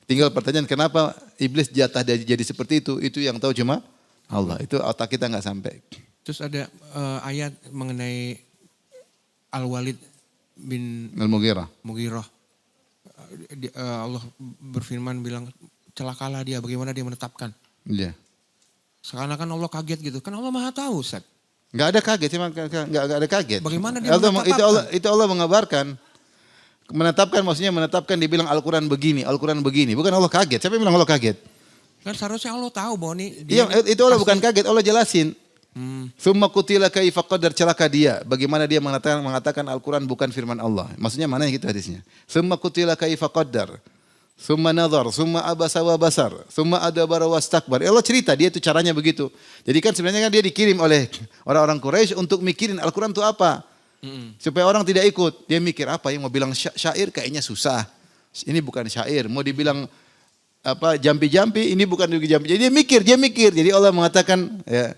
Speaker 2: Tinggal pertanyaan kenapa iblis jatah jadi seperti itu yang tahu cuma Allah. Itu otak kita nggak sampai.
Speaker 3: Terus ada ayat mengenai Al-Walid bin
Speaker 2: Al-Mughirah.
Speaker 3: Allah berfirman bilang celakalah dia, bagaimana dia menetapkan.
Speaker 2: Iya.
Speaker 3: Seakan-akan Allah kaget gitu. Kan Allah Maha tahu, Ustaz.
Speaker 2: Enggak ada kaget, enggak ada kaget.
Speaker 3: Bagaimana dia menetapkan?
Speaker 2: Itu Allah mengabarkan. Menetapkan maksudnya menetapkan, dibilang Al-Quran begini, bukan Allah kaget. Siapa yang bilang Allah kaget?
Speaker 3: Kan seharusnya Allah tahu bahwa ini
Speaker 2: iya, itu Allah bukan kaget, Allah jelasin. Summa qutila kaifa qadar, celaka dia. Bagaimana dia mengatakan Al-Quran bukan firman Allah. Maksudnya mana gitu hadisnya. Summa qutila kaifa qadar. Summa nadhar, summa abasa wa basar, summa adabara wastakbar. Allah cerita dia itu caranya begitu. Jadi kan sebenarnya kan dia dikirim oleh orang-orang Quraisy untuk mikirin Al-Quran itu apa. Supaya orang tidak ikut. Dia mikir apa yang mau bilang syair kayaknya susah. Ini bukan syair. Mau dibilang apa jampi-jampi, ini bukan jampi. Jadi dia mikir. Jadi Allah mengatakan ya,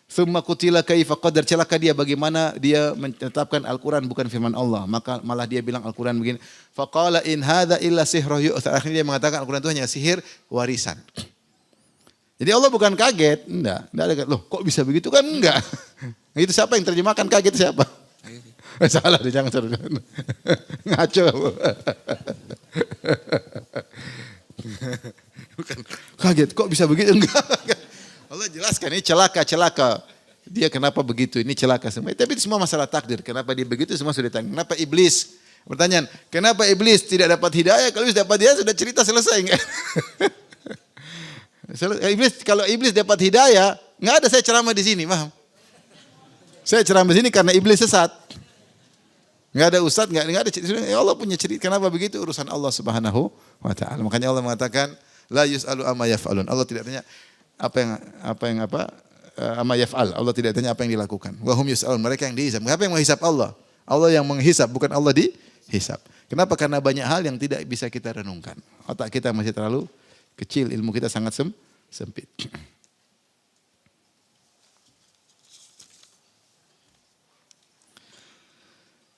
Speaker 2: summa qutila kaifa qadar, celaka dia bagaimana dia menetapkan Al-Quran bukan firman Allah. Maka malah dia bilang Al-Quran begini. Faqala in hadza illa sihrun yu'thar. Akhirnya dia mengatakan Al-Quran itu hanya sihir warisan. Jadi Allah bukan kaget, enggak ada. Loh, kok bisa begitu kan enggak. Itu siapa yang terjemahkan kaget siapa? Salah dia, jangan salah. Ngaco. Bukan kaget, kok bisa begitu? Enggak. Allah jelaskan ini celaka. Dia kenapa begitu? Ini celaka semua. Tapi itu semua masalah takdir. Kenapa dia begitu semua sudah ditanya. Kenapa iblis? Pertanyaan, kenapa iblis tidak dapat hidayah? Kalau iblis dapat hidayah sudah cerita selesai enggak? Kalau iblis dapat hidayah, enggak ada saya ceramah di sini, paham? Saya ceramah di sini karena iblis sesat. Enggak ada ustaz, enggak ada cerita. Ya Allah punya cerita. Kenapa begitu? Urusan Allah Subhanahu wa taala. Makanya Allah mengatakan la yus'alu amma yaf'alun. Allah tidak tanya amma yaf'al. Allah tidak tanya apa yang dilakukan. Wa hum yus'alun. Mereka yang dihisab. Siapa yang menghisab Allah? Allah yang menghisab, bukan Allah dihisab. Kenapa? Karena banyak hal yang tidak bisa kita renungkan. Otak kita masih terlalu kecil, ilmu kita sangat sempit.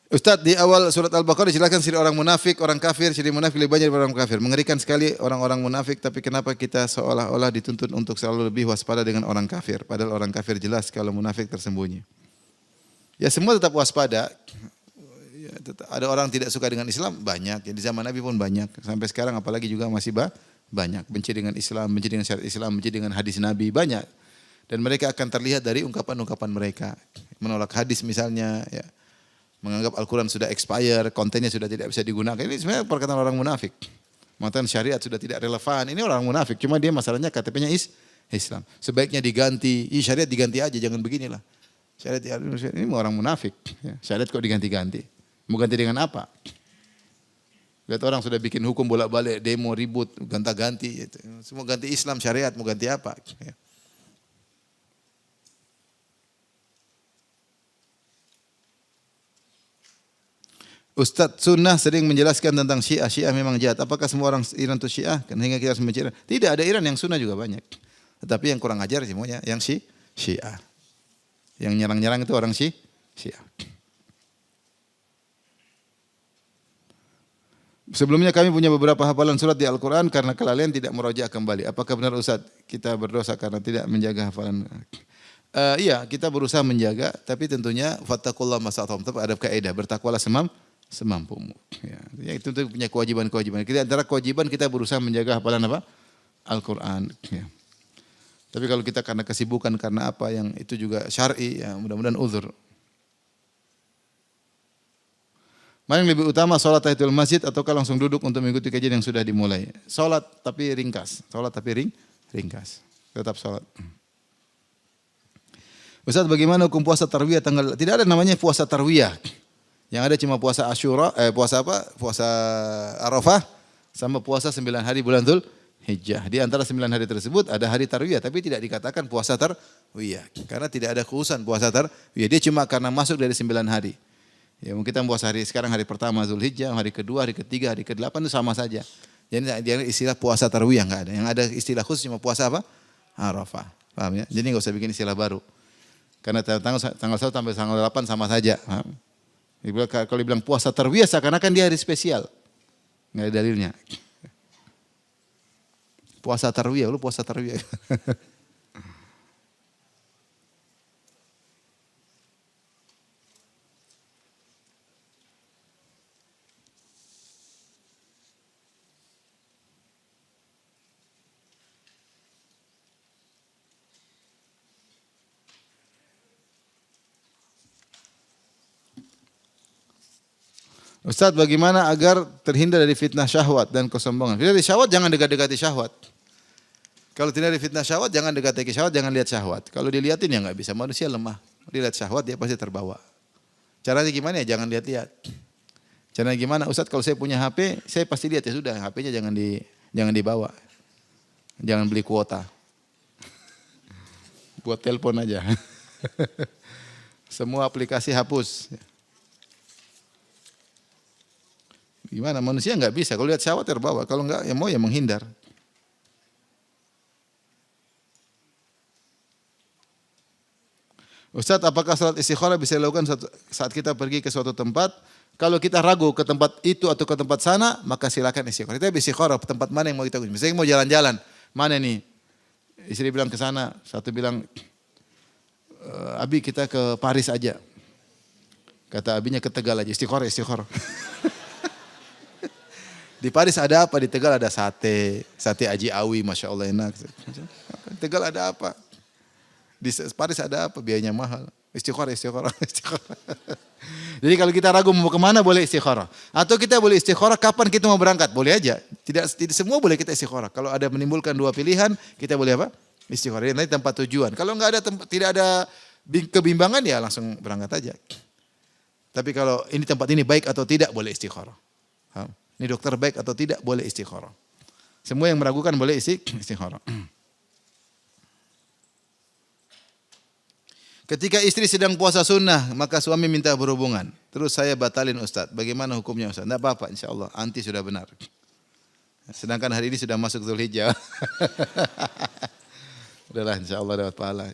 Speaker 2: Ustaz, di awal surat Al-Baqarah dijelaskan ciri orang munafik, orang kafir, ciri munafik lebih banyak daripada orang kafir. Mengerikan sekali orang-orang munafik, tapi kenapa kita seolah-olah dituntut untuk selalu lebih waspada dengan orang kafir? Padahal orang kafir jelas kalau munafik tersembunyi. Ya semua tetap waspada. Ya, ada orang tidak suka dengan Islam, banyak. Ya, di zaman Nabi pun banyak. Sampai sekarang apalagi juga masih banyak. Benci dengan Islam, benci dengan syariat Islam, benci dengan hadis Nabi, banyak. Dan mereka akan terlihat dari ungkapan-ungkapan mereka. Menolak hadis misalnya, ya. Menganggap Al-Quran sudah expire, kontennya sudah tidak bisa digunakan. Ini sebenarnya perkataan orang munafik. Mengatakan syariat sudah tidak relevan. Ini orang munafik. Cuma dia masalahnya KTP-nya Islam. Sebaiknya diganti. Syariat diganti aja, jangan beginilah. Syariat ini orang munafik. Syariat kok diganti-ganti. Mau ganti dengan apa? Lihat orang sudah bikin hukum bolak-balik, demo, ribut, ganti-ganti. Semua ganti Islam, syariat, mau ganti apa? Ustadz Sunnah sering menjelaskan tentang Syiah. Syiah memang jahat. Apakah semua orang Iran itu Syiah? Sehingga kita harus membenci Iran. Tidak, ada Iran yang Sunnah juga banyak. Tetapi yang kurang ajar semuanya yang Syiah. Yang nyerang-nyerang itu orang Syiah. Sebelumnya kami punya beberapa hafalan surat di Al-Quran karena kelalaian tidak merojaah kembali. Apakah benar Ustadz kita berdosa karena tidak menjaga hafalan? Iya, kita berusaha menjaga, tapi tentunya fattaqullaha masata'tum. Tapi ada kaidah, bertakwalah semampumu. Ya, itu punya kewajiban-kewajiban. Kita antara kewajiban kita berusaha menjaga hafalan apa? Al-Quran. Ya. Tapi kalau kita karena kesibukan, karena apa yang itu juga syar'i, ya mudah-mudahan uzur. Mana yang lebih utama, salat tahiyatul masjid ataukah langsung duduk untuk mengikuti kajian yang sudah dimulai? Salat tapi ringkas. Salat tapi ringkas. Tetap salat. Ustaz, bagaimana hukum puasa tarwiyah tanggal? Tidak ada namanya puasa tarwiyah. Yang ada cuma puasa Asyura, puasa Arafah sama puasa 9 hari bulan Dzulhijjah. Di antara 9 hari tersebut ada hari tarwiyah, tapi tidak dikatakan puasa tarwiyah karena tidak ada khususan puasa tarwiyah. Dia cuma karena masuk dari 9 hari. Ya, mungkin kita puasa sekarang hari pertama Dzulhijjah, hari kedua, hari ketiga, hari ke-8 itu sama saja. Jadi istilah puasa tarwiyah enggak ada. Yang ada istilah khusus cuma puasa apa? Arafah. Paham ya? Jadi enggak usah bikin istilah baru. Karena tanggal 1 sampai tanggal 8 sama saja. Kalau dibilang puasa tarwiyah seakan-akan dia hari spesial. Enggak ada dalilnya. Puasa tarwiyah, lu puasa tarwiyah. Ustaz, bagaimana agar terhindar dari fitnah syahwat dan kesombongan? Dari syahwat jangan dekat-dekati syahwat. Kalau tidak ada fitnah syahwat, jangan dekati syahwat, jangan lihat syahwat. Kalau dilihatin ya enggak bisa, manusia lemah. Dilihat syahwat dia pasti terbawa. Caranya gimana ya? Jangan lihat-lihat. Caranya gimana? Ustaz, kalau saya punya HP, saya pasti lihat ya sudah, HP-nya jangan dibawa. Jangan beli kuota. Buat telepon aja. Semua aplikasi hapus. Gimana? Manusia enggak bisa. Kalau lihat syahwat terbawa. Kalau enggak, ya mau ya menghindar. Ustaz, apakah salat istikharah bisa dilakukan saat kita pergi ke suatu tempat? Kalau kita ragu ke tempat itu atau ke tempat sana, maka silakan istikharah. Kita istikharah tempat mana yang mau kita kunjungi. Misalnya mau jalan-jalan, mana nih? Istri bilang ke sana, satu bilang, Abi kita ke Paris aja. Kata abinya ke Tegal aja, istikharah. Di Paris ada apa? Di Tegal ada sate, sate Aji Awi, masya Allah enak. Di Tegal ada apa? Di Paris ada apa? Biayanya mahal. Istikharah. Jadi kalau kita ragu mau kemana boleh istikharah. Atau kita boleh istikharah kapan kita mau berangkat, boleh aja. Tidak semua boleh kita istikharah. Kalau ada menimbulkan dua pilihan, kita boleh apa? Istikharah. Nanti tempat tujuan. Kalau nggak ada tidak ada kebimbangan ya langsung berangkat aja. Tapi kalau ini tempat ini baik atau tidak boleh istikharah. Ini dokter baik atau tidak boleh istikharah. Semua yang meragukan boleh istikharah. Ketika istri sedang puasa sunnah, maka suami minta berhubungan. Terus saya batalin Ustaz. Bagaimana hukumnya Ustaz? Tidak apa-apa insyaAllah. Anti sudah benar. Sedangkan hari ini sudah masuk Dzulhijjah. Udahlah insyaAllah dapat pahala.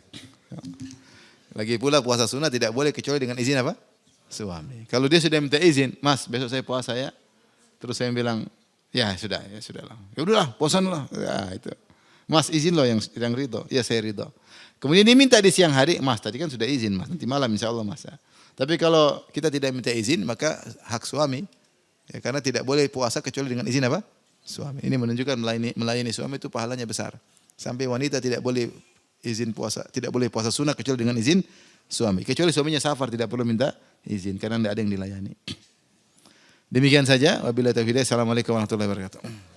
Speaker 2: Lagi pula puasa sunnah tidak boleh kecuali dengan izin apa? Suami. Kalau dia sudah minta izin, Mas besok saya puasa ya. Terus saya bilang, ya sudahlah. Ya udahlah, puasalah. Ya itu. Mas izin loh yang ridho. Ya saya ridho. Kemudian dia minta di siang hari, Mas tadi kan sudah izin Mas. Nanti malam insya Allah Mas. Ya. Tapi kalau kita tidak minta izin, maka hak suami. Ya, karena tidak boleh puasa kecuali dengan izin apa? Suami. Ini menunjukkan melayani suami itu pahalanya besar. Sampai wanita tidak boleh izin puasa, tidak boleh puasa sunnah kecuali dengan izin suami. Kecuali suaminya safar tidak perlu minta izin karena tidak ada yang dilayani. Demikian saja. Wabillahi taufiq. Assalamualaikum warahmatullahi wabarakatuh.